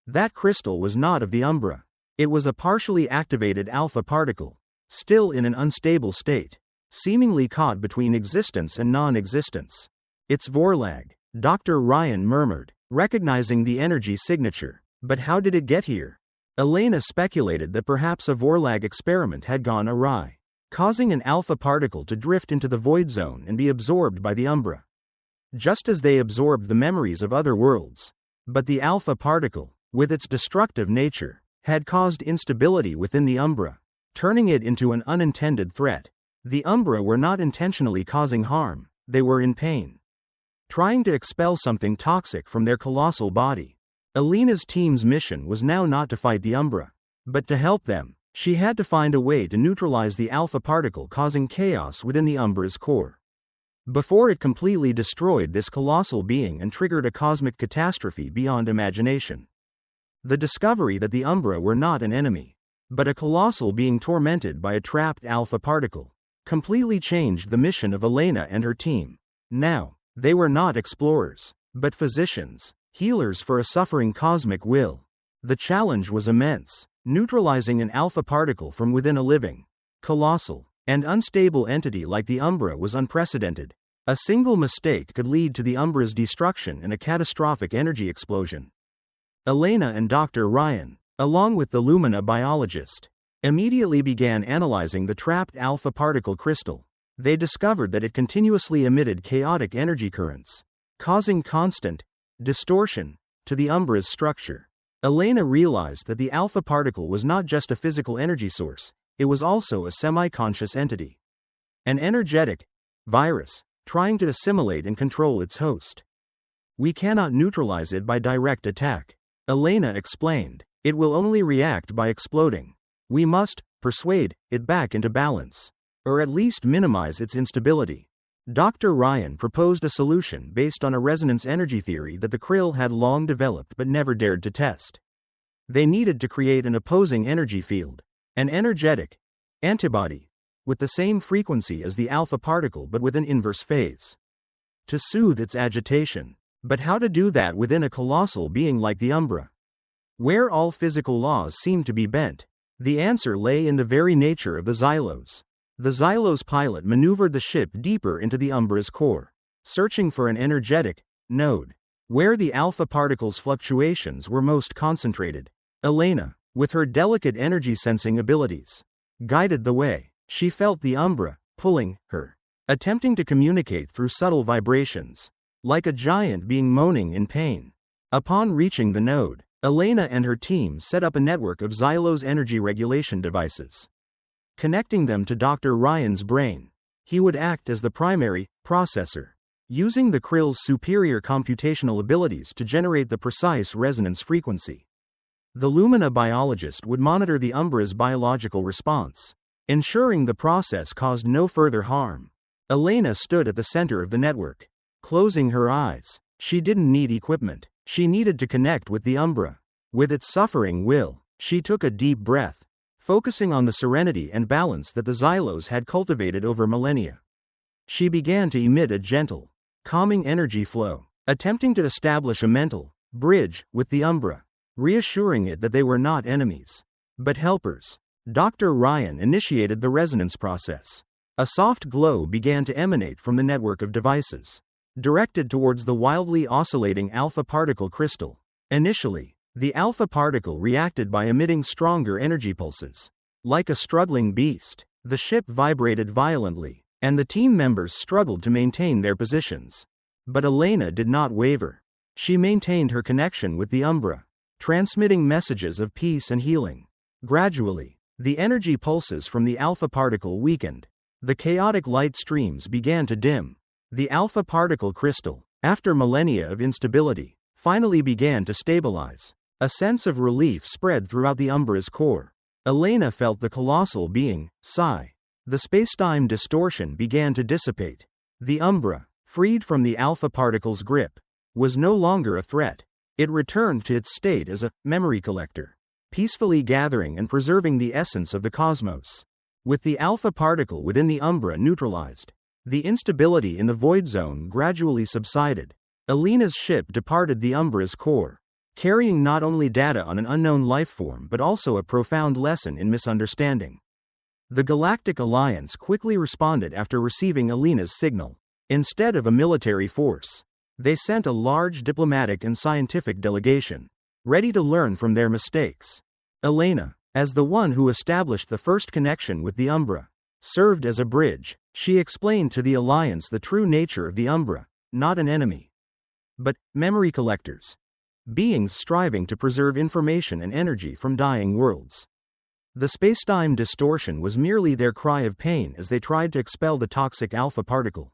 That crystal was not of the Umbra. It was a partially activated alpha particle, still in an unstable state, seemingly caught between existence and non-existence. It's Vorlag, Dr. Ryan murmured, recognizing the energy signature. But how did it get here? Elena speculated that perhaps a Vorlag experiment had gone awry, causing an alpha particle to drift into the void zone and be absorbed by the Umbra, just as they absorbed the memories of other worlds. But the alpha particle, with its destructive nature, had caused instability within the Umbra, turning it into an unintended threat. The Umbra were not intentionally causing harm, they were in pain, trying to expel something toxic from their colossal body. Elena's team's mission was now not to fight the Umbra, but to help them. She had to find a way to neutralize the alpha particle causing chaos within the Umbra's core, before it completely destroyed this colossal being and triggered a cosmic catastrophe beyond imagination. The discovery that the Umbra were not an enemy, but a colossal being tormented by a trapped alpha particle, completely changed the mission of Elena and her team. Now, they were not explorers, but physicians, healers for a suffering cosmic will. The challenge was immense. Neutralizing an alpha particle from within a living, colossal, and unstable entity like the Umbra was unprecedented. A single mistake could lead to the Umbra's destruction and a catastrophic energy explosion. Elena and Dr. Ryan, along with the Lumina biologist, immediately began analyzing the trapped alpha particle crystal. They discovered that it continuously emitted chaotic energy currents, causing constant distortion to the Umbra's structure. Elena realized that the alpha particle was not just a physical energy source, it was also a semi-conscious entity. An energetic virus, trying to assimilate and control its host. We cannot neutralize it by direct attack, Elena explained. It will only react by exploding. We must persuade it back into balance, or at least minimize its instability. Dr. Ryan proposed a solution based on a resonance energy theory that the Krill had long developed but never dared to test. They needed to create an opposing energy field, an energetic antibody, with the same frequency as the alpha particle but with an inverse phase, to soothe its agitation. But how to do that within a colossal being like the Umbra, where all physical laws seemed to be bent? The answer lay in the very nature of the Xylos. The Xylos pilot maneuvered the ship deeper into the Umbra's core, searching for an energetic node, where the alpha particle's fluctuations were most concentrated. Elena, with her delicate energy-sensing abilities, guided the way. She felt the Umbra pulling her, attempting to communicate through subtle vibrations, like a giant being moaning in pain. Upon reaching the node, Elena and her team set up a network of Xylos energy regulation devices, connecting them to Dr. Ryan's brain. He would act as the primary processor, using the Krill's superior computational abilities to generate the precise resonance frequency. The Lumina biologist would monitor the Umbra's biological response, ensuring the process caused no further harm. Elena stood at the center of the network, closing her eyes. She didn't need equipment. She needed to connect with the Umbra. With its suffering will, she took a deep breath, focusing on the serenity and balance that the Xylos had cultivated over millennia. She began to emit a gentle, calming energy flow, attempting to establish a mental bridge with the Umbra, reassuring it that they were not enemies, but helpers. Dr. Ryan initiated the resonance process. A soft glow began to emanate from the network of devices, directed towards the wildly oscillating alpha particle crystal. Initially, the alpha particle reacted by emitting stronger energy pulses. Like a struggling beast, the ship vibrated violently, and the team members struggled to maintain their positions. But Elena did not waver. She maintained her connection with the Umbra, transmitting messages of peace and healing. Gradually, the energy pulses from the alpha particle weakened. The chaotic light streams began to dim. The alpha particle crystal, after millennia of instability, finally began to stabilize. A sense of relief spread throughout the Umbra's core. Elena felt the colossal being, Psi. The spacetime distortion began to dissipate. The Umbra, freed from the alpha particle's grip, was no longer a threat. It returned to its state as a memory collector, peacefully gathering and preserving the essence of the cosmos. With the alpha particle within the Umbra neutralized, the instability in the void zone gradually subsided. Elena's ship departed the Umbra's core, carrying not only data on an unknown life form but also a profound lesson in misunderstanding. The Galactic Alliance quickly responded after receiving Elena's signal. Instead of a military force, they sent a large diplomatic and scientific delegation, ready to learn from their mistakes. Elena, as the one who established the first connection with the Umbra, served as a bridge. She explained to the Alliance the true nature of the Umbra, not an enemy, but memory collectors, beings striving to preserve information and energy from dying worlds. The spacetime distortion was merely their cry of pain as they tried to expel the toxic alpha particle.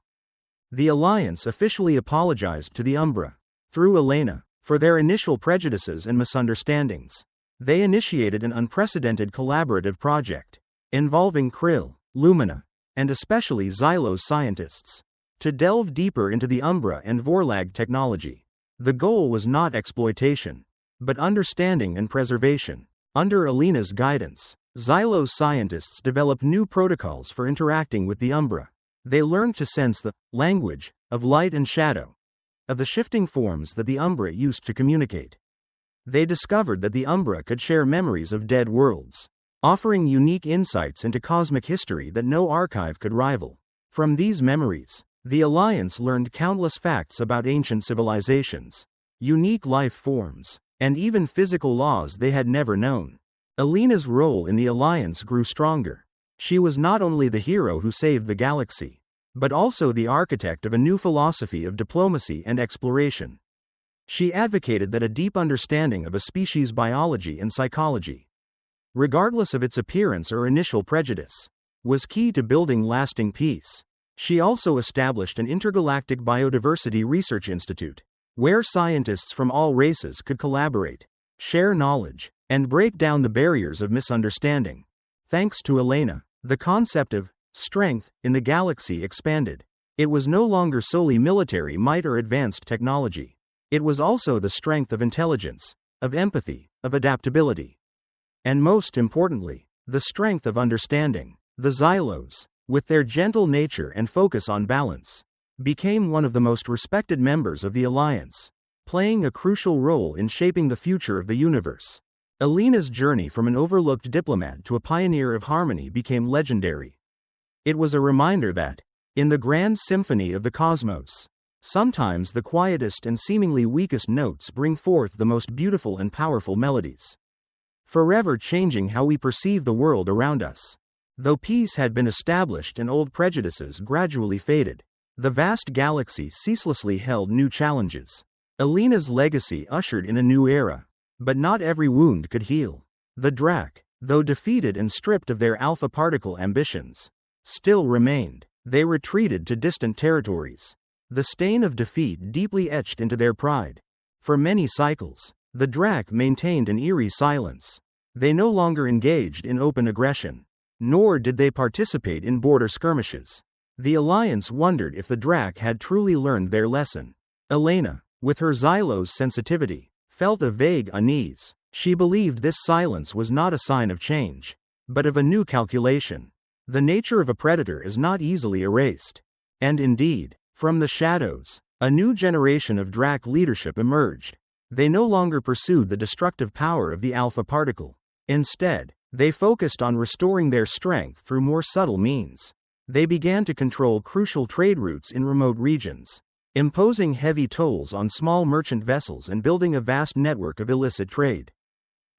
The Alliance officially apologized to the Umbra, through Elena, for their initial prejudices and misunderstandings. They initiated an unprecedented collaborative project, involving Krill, Lumina, and especially Xylos scientists, to delve deeper into the Umbra and Vorlag technology. The goal was not exploitation, but understanding and preservation. Under Elena's guidance, Xylos scientists developed new protocols for interacting with the Umbra. They learned to sense the language of light and shadow, of the shifting forms that the Umbra used to communicate. They discovered that the Umbra could share memories of dead worlds, offering unique insights into cosmic history that no archive could rival. From these memories, the Alliance learned countless facts about ancient civilizations, unique life forms, and even physical laws they had never known. Elena's role in the Alliance grew stronger. She was not only the hero who saved the galaxy, but also the architect of a new philosophy of diplomacy and exploration. She advocated that a deep understanding of a species' biology and psychology, regardless of its appearance or initial prejudice, was key to building lasting peace. She also established an intergalactic biodiversity research institute, where scientists from all races could collaborate, share knowledge, and break down the barriers of misunderstanding. Thanks to Elena, the concept of strength in the galaxy expanded. It was no longer solely military might or advanced technology. It was also the strength of intelligence, of empathy, of adaptability. And most importantly, the strength of understanding. The Xylos, with their gentle nature and focus on balance, became one of the most respected members of the Alliance, playing a crucial role in shaping the future of the universe. Elena's journey from an overlooked diplomat to a pioneer of harmony became legendary. It was a reminder that, in the grand symphony of the cosmos, sometimes the quietest and seemingly weakest notes bring forth the most beautiful and powerful melodies, forever changing how we perceive the world around us. Though peace had been established and old prejudices gradually faded, the vast galaxy ceaselessly held new challenges. Elena's legacy ushered in a new era, but not every wound could heal. The Drakk, though defeated and stripped of their alpha particle ambitions, still remained. They retreated to distant territories, the stain of defeat deeply etched into their pride. For many cycles, the Drakk maintained an eerie silence. They no longer engaged in open aggression, nor did they participate in border skirmishes. The Alliance wondered if the Drakk had truly learned their lesson. Elena, with her Xylos sensitivity, felt a vague unease. She believed this silence was not a sign of change, but of a new calculation. The nature of a predator is not easily erased. And indeed, from the shadows, a new generation of Drakk leadership emerged. They no longer pursued the destructive power of the alpha particle. Instead, they focused on restoring their strength through more subtle means. They began to control crucial trade routes in remote regions, imposing heavy tolls on small merchant vessels and building a vast network of illicit trade.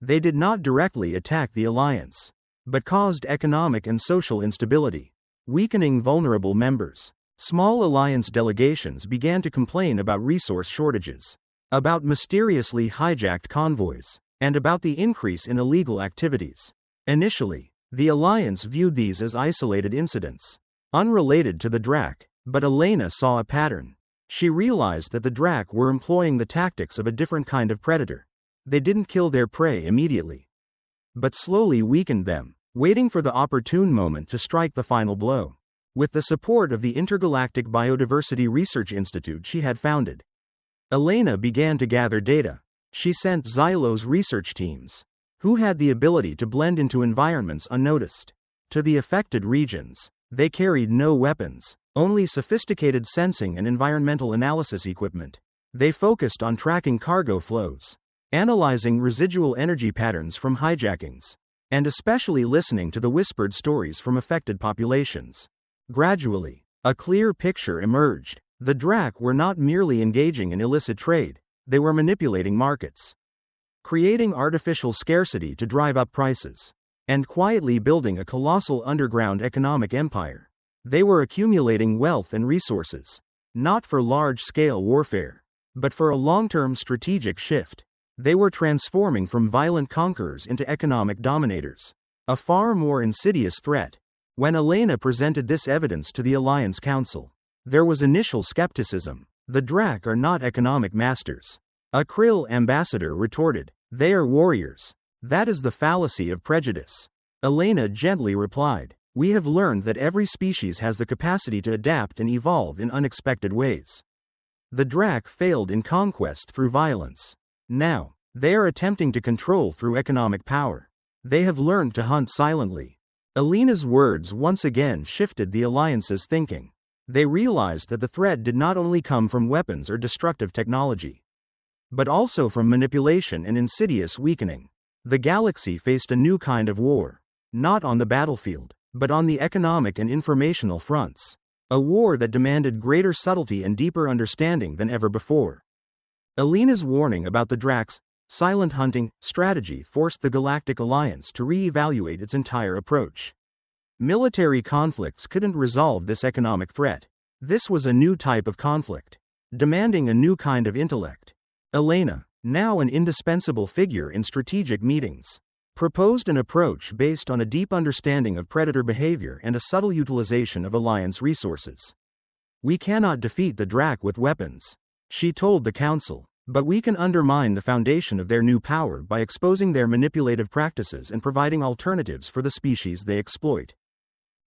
They did not directly attack the Alliance, but caused economic and social instability. Weakening vulnerable members. Small alliance delegations began to complain about resource shortages, about mysteriously hijacked convoys, and about the increase in illegal activities. Initially, the alliance viewed these as isolated incidents, unrelated to the Drakk, but Elena saw a pattern. She realized that the Drakk were employing the tactics of a different kind of predator. They didn't kill their prey immediately, but slowly weakened them, waiting for the opportune moment to strike the final blow. With the support of the Intergalactic Biodiversity Research Institute she had founded, Elena began to gather data. She sent Xylo's research teams, who had the ability to blend into environments unnoticed, to the affected regions. They carried no weapons, only sophisticated sensing and environmental analysis equipment. They focused on tracking cargo flows, analyzing residual energy patterns from hijackings, and especially listening to the whispered stories from affected populations. Gradually, a clear picture emerged. The Drakk were not merely engaging in illicit trade, they were manipulating markets, creating artificial scarcity to drive up prices, and quietly building a colossal underground economic empire. They were accumulating wealth and resources, not for large-scale warfare, but for a long-term strategic shift. They were transforming from violent conquerors into economic dominators, a far more insidious threat. When Elena presented this evidence to the Alliance Council, there was initial skepticism. The Drakk are not economic masters. A Krill ambassador retorted. They are warriors. That is the fallacy of prejudice. Elena gently replied. We have learned that every species has the capacity to adapt and evolve in unexpected ways. The Drakk failed in conquest through violence. Now, they are attempting to control through economic power. They have learned to hunt silently. Elena's words once again shifted the Alliance's thinking. They realized that the threat did not only come from weapons or destructive technology, but also from manipulation and insidious weakening. The galaxy faced a new kind of war, not on the battlefield, but on the economic and informational fronts. A war that demanded greater subtlety and deeper understanding than ever before. Elena's warning about the Drakk's silent hunting strategy forced the Galactic Alliance to re-evaluate its entire approach. Military conflicts couldn't resolve this economic threat. This was a new type of conflict, demanding a new kind of intellect. Elena, now an indispensable figure in strategic meetings, proposed an approach based on a deep understanding of predator behavior and a subtle utilization of Alliance resources. We cannot defeat the Drakk with weapons, she told the Council, but we can undermine the foundation of their new power by exposing their manipulative practices and providing alternatives for the species they exploit.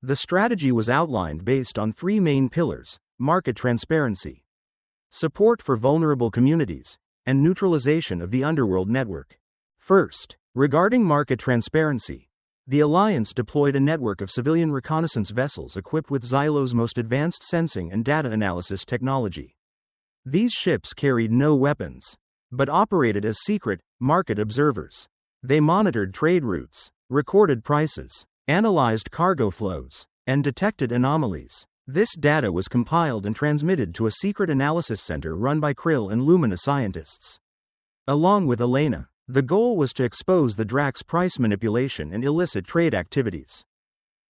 The strategy was outlined based on three main pillars: market transparency, support for vulnerable communities, and neutralization of the underworld network. First, regarding market transparency, the Alliance deployed a network of civilian reconnaissance vessels equipped with Xylo's most advanced sensing and data analysis technology. These ships carried no weapons, but operated as secret, market observers. They monitored trade routes, recorded prices, analyzed cargo flows, and detected anomalies. This data was compiled and transmitted to a secret analysis center run by Krill and Lumina scientists. Along with Elena, the goal was to expose the Drakk's price manipulation and illicit trade activities,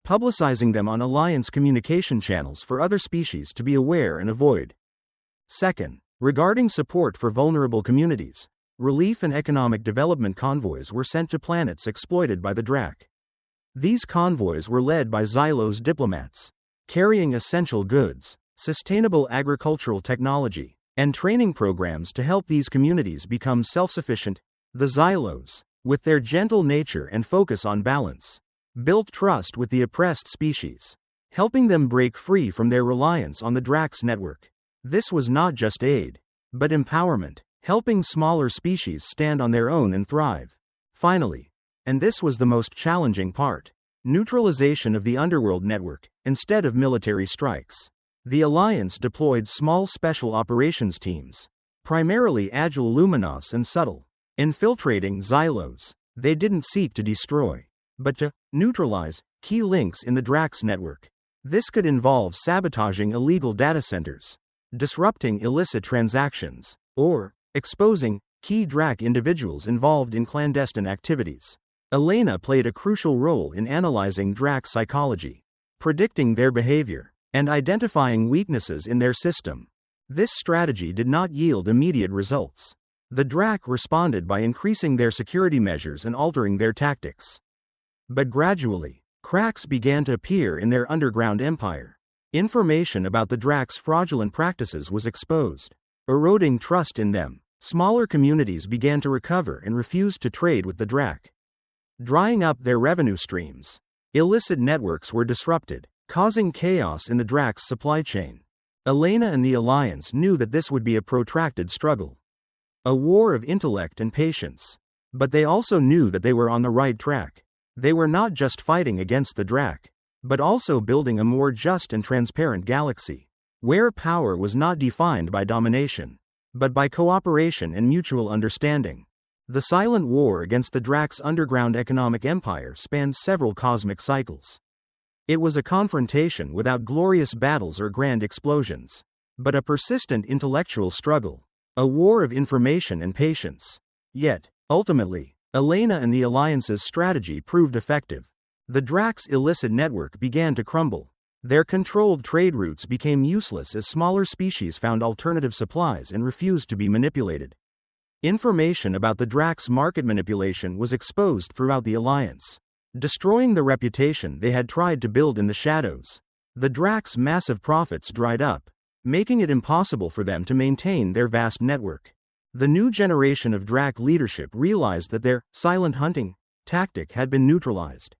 publicizing them on Alliance communication channels for other species to be aware and avoid. Second, regarding support for vulnerable communities, relief and economic development convoys were sent to planets exploited by the Drakk. These convoys were led by Xylo's diplomats, carrying essential goods, sustainable agricultural technology, and training programs to help these communities become self-sufficient. The Xylos, with their gentle nature and focus on balance, built trust with the oppressed species, helping them break free from their reliance on the Drakk's network. This was not just aid, but empowerment, helping smaller species stand on their own and thrive. Finally, and this was the most challenging part, neutralization of the underworld network. Instead of military strikes, the Alliance deployed small special operations teams, primarily agile luminos and subtle, infiltrating Xylos. They didn't seek to destroy, but to neutralize key links in the Drakk's network. This could involve sabotaging illegal data centers, disrupting illicit transactions, or exposing key Drakk individuals involved in clandestine activities. Elena played a crucial role in analyzing Drakk psychology. predicting their behavior, and identifying weaknesses in their system. This strategy did not yield immediate results. The Drakk responded by increasing their security measures and altering their tactics. But gradually, cracks began to appear in their underground empire. Information about the Drakk's fraudulent practices was exposed, eroding trust in them. Smaller communities began to recover and refused to trade with the Drakk, drying up their revenue streams. Illicit networks were disrupted, causing chaos in the Drakk's supply chain. Elena and the Alliance knew that this would be a protracted struggle, a war of intellect and patience. But they also knew that they were on the right track. They were not just fighting against the Drakk, but also building a more just and transparent galaxy, where power was not defined by domination, but by cooperation and mutual understanding. The silent war against the Drakk's underground economic empire spanned several cosmic cycles. It was a confrontation without glorious battles or grand explosions, but a persistent intellectual struggle, a war of information and patience. Yet, ultimately, Elena and the Alliance's strategy proved effective. The Drakk's illicit network began to crumble. Their controlled trade routes became useless as smaller species found alternative supplies and refused to be manipulated. Information about the Drakk's market manipulation was exposed throughout the Alliance, destroying the reputation they had tried to build in the shadows. The Drakk's massive profits dried up, making it impossible for them to maintain their vast network. The new generation of Drakk leadership realized that their silent hunting tactic had been neutralized.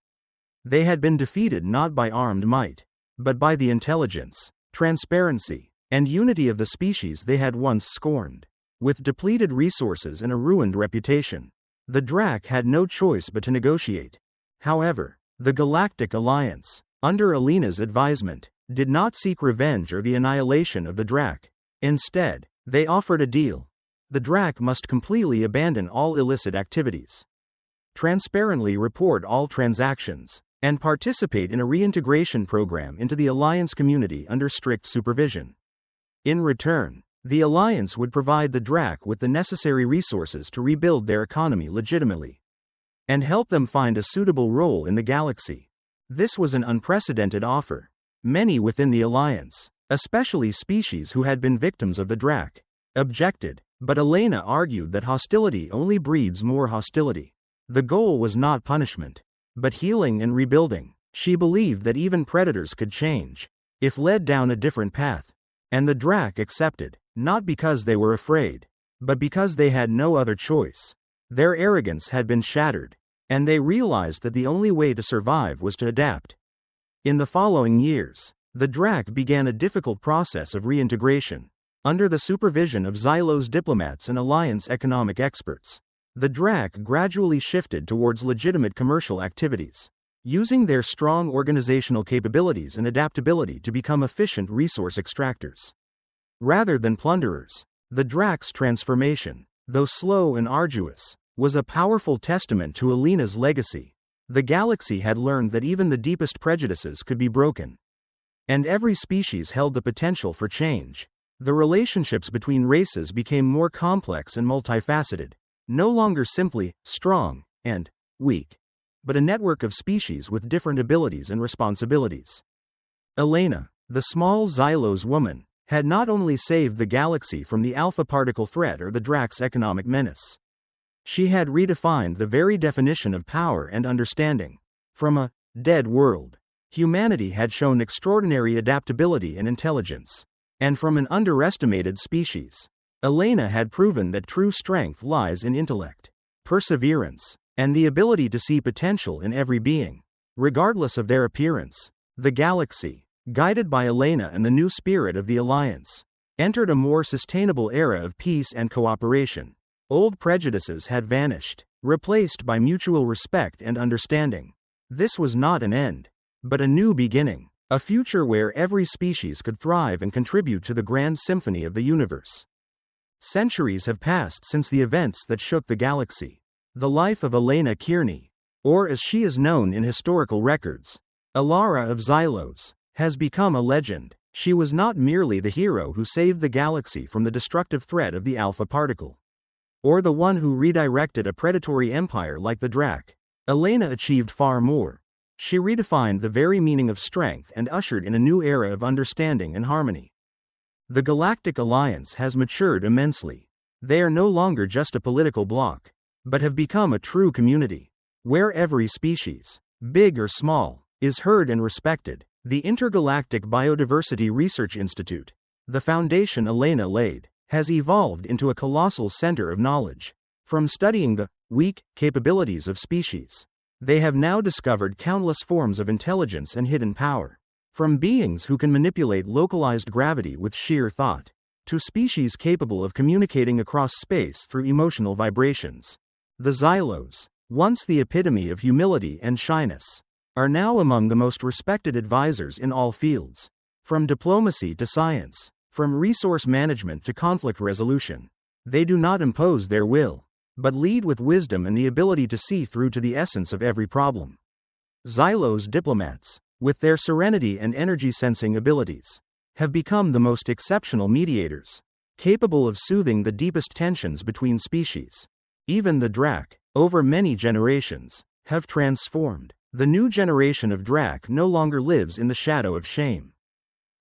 They had been defeated not by armed might, but by the intelligence, transparency, and unity of the species they had once scorned. With depleted resources and a ruined reputation, the Drakk had no choice but to negotiate. However, the Galactic Alliance, under Elena's advisement, did not seek revenge or the annihilation of the Drakk. Instead, they offered a deal. The Drakk must completely abandon all illicit activities, transparently report all transactions, and participate in a reintegration program into the Alliance community under strict supervision. In return, the Alliance would provide the Drakk with the necessary resources to rebuild their economy legitimately, and help them find a suitable role in the galaxy. This was an unprecedented offer. Many within the Alliance, especially species who had been victims of the Drakk, objected, but Elena argued that hostility only breeds more hostility. The goal was not punishment, but healing and rebuilding. She believed that even predators could change, if led down a different path. And the Drakk accepted, not because they were afraid, but because they had no other choice. Their arrogance had been shattered, and they realized that the only way to survive was to adapt. In the following years, the Drakk began a difficult process of reintegration. Under the supervision of Xylo's diplomats and Alliance economic experts, the Drakk gradually shifted towards legitimate commercial activities, using their strong organizational capabilities and adaptability to become efficient resource extractors. Rather than plunderers, the Drakk's transformation, though slow and arduous, was a powerful testament to Elena's legacy. The galaxy had learned that even the deepest prejudices could be broken, and every species held the potential for change. The relationships between races became more complex and multifaceted, no longer simply strong and weak, but a network of species with different abilities and responsibilities. Elena, the small Xylos woman, had not only saved the galaxy from the alpha particle threat or the Drakk's economic menace. She had redefined the very definition of power and understanding. From a dead world, humanity had shown extraordinary adaptability and intelligence. And from an underestimated species, Elena had proven that true strength lies in intellect, perseverance, and the ability to see potential in every being, regardless of their appearance. The galaxy, guided by Elena and the new spirit of the Alliance, entered a more sustainable era of peace and cooperation. Old prejudices had vanished, replaced by mutual respect and understanding. This was not an end, but a new beginning, a future where every species could thrive and contribute to the grand symphony of the universe. Centuries have passed since the events that shook the galaxy. The life of Elena Kearney, or as she is known in historical records, Alara of Xylos, has become a legend. She was not merely the hero who saved the galaxy from the destructive threat of the alpha particle, or the one who redirected a predatory empire like the Drakk. Elena achieved far more. She redefined the very meaning of strength and ushered in a new era of understanding and harmony. The Galactic Alliance has matured immensely. They are no longer just a political bloc, but have become a true community, where every species, big or small, is heard and respected. The Intergalactic Biodiversity Research Institute, the foundation Elena laid, has evolved into a colossal center of knowledge. From studying the weak capabilities of species, they have now discovered countless forms of intelligence and hidden power. From beings who can manipulate localized gravity with sheer thought, to species capable of communicating across space through emotional vibrations. The Xylos, once the epitome of humility and shyness, are now among the most respected advisors in all fields. From diplomacy to science, from resource management to conflict resolution, they do not impose their will, but lead with wisdom and the ability to see through to the essence of every problem. Xylos diplomats, with their serenity and energy-sensing abilities, have become the most exceptional mediators, capable of soothing the deepest tensions between species. Even the Drakk, over many generations, have transformed. The new generation of Drakk no longer lives in the shadow of shame.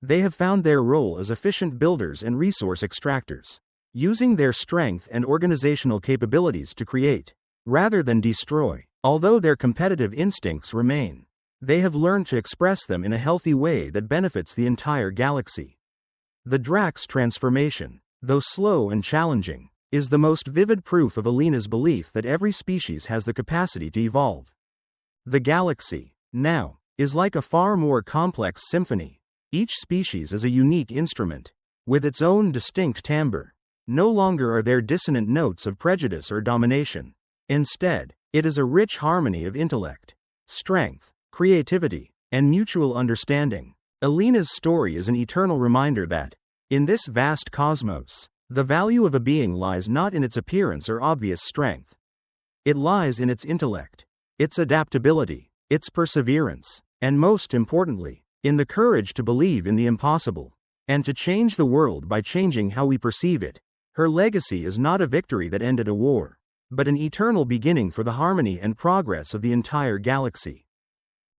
They have found their role as efficient builders and resource extractors, using their strength and organizational capabilities to create, rather than destroy. Although their competitive instincts remain, they have learned to express them in a healthy way that benefits the entire galaxy. The Drakk's transformation, though slow and challenging, is the most vivid proof of Elena's belief that every species has the capacity to evolve. The galaxy, now, is like a far more complex symphony. Each species is a unique instrument, with its own distinct timbre. No longer are there dissonant notes of prejudice or domination. Instead, it is a rich harmony of intellect, strength, creativity, and mutual understanding. Elena's story is an eternal reminder that, in this vast cosmos, the value of a being lies not in its appearance or obvious strength. It lies in its intellect, its adaptability, its perseverance, and most importantly, in the courage to believe in the impossible, and to change the world by changing how we perceive it. Her legacy is not a victory that ended a war, but an eternal beginning for the harmony and progress of the entire galaxy.